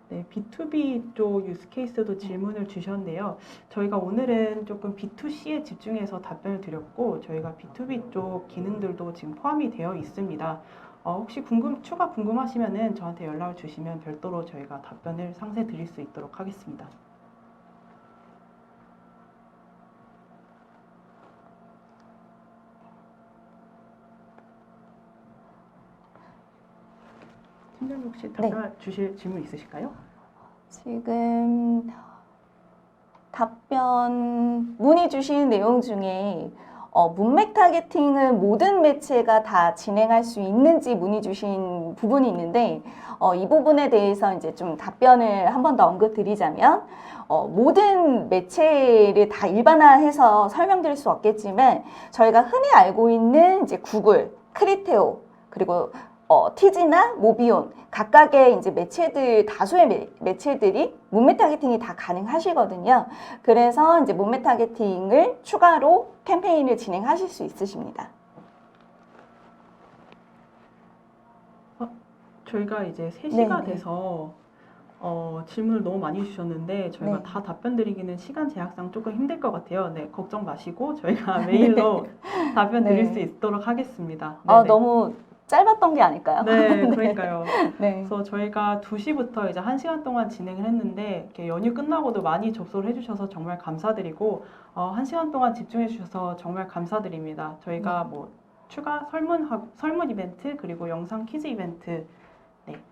네, B2B 쪽 유스케이스도 질문을 주셨는데요. 저희가 오늘은 조금 B2C에 집중해서 답변을 드렸고, 저희가 B2B 쪽 기능들도 지금 포함이 되어 있습니다. 혹시 추가 궁금하시면은 저한테 연락을 주시면 별도로 저희가 답변을 상세 드릴 수 있도록 하겠습니다. 팀장님 혹시 답변 주실 질문 있으실까요? 지금 답변 문의 주신 내용 중에 문맥 타겟팅은 모든 매체가 다 진행할 수 있는지 문의 주신 부분이 있는데 이 부분에 대해서 이제 좀 답변을 한 번 더 언급드리자면 모든 매체를 다 일반화해서 설명드릴 수 없겠지만 저희가 흔히 알고 있는 이제 구글, 크리테오 그리고 티지나 모비온 각각의 이제 매체들 다수의 매체들이 문맥 타겟팅이 다 가능하시거든요. 그래서 이제 문맥 타겟팅을 추가로 캠페인을 진행하실 수 있으십니다. 저희가 이제 3시가 네. 돼서 질문을 너무 많이 주셨는데 저희가 네. 다 답변 드리기는 시간 제약상 조금 힘들 것 같아요. 네, 걱정 마시고 저희가 메일로 답변 드릴 네. 수 있도록 하겠습니다. 아, 네네. 너무 짧았던 게 아닐까요? 네, 그러니까요. 네. 그래서 저희가 2시부터 이제 1시간 동안 진행을 했는데 이렇게 연휴 끝나고도 많이 접속을 해주셔서 정말 감사드리고 1시간 동안 집중해 주셔서 정말 감사드립니다. 저희가 뭐 추가 설문 이벤트 그리고 영상 퀴즈 이벤트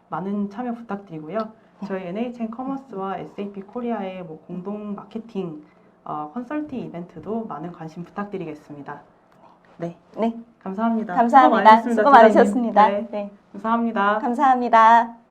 많은 참여 부탁드리고요. 저희 NHN 커머스와 SAP 코리아의 뭐 공동 마케팅 컨설팅 이벤트도 많은 관심 부탁드리겠습니다. 네, 네. 감사합니다. 감사합니다. 수고 많으셨습니다. 네, 네. 감사합니다. 감사합니다.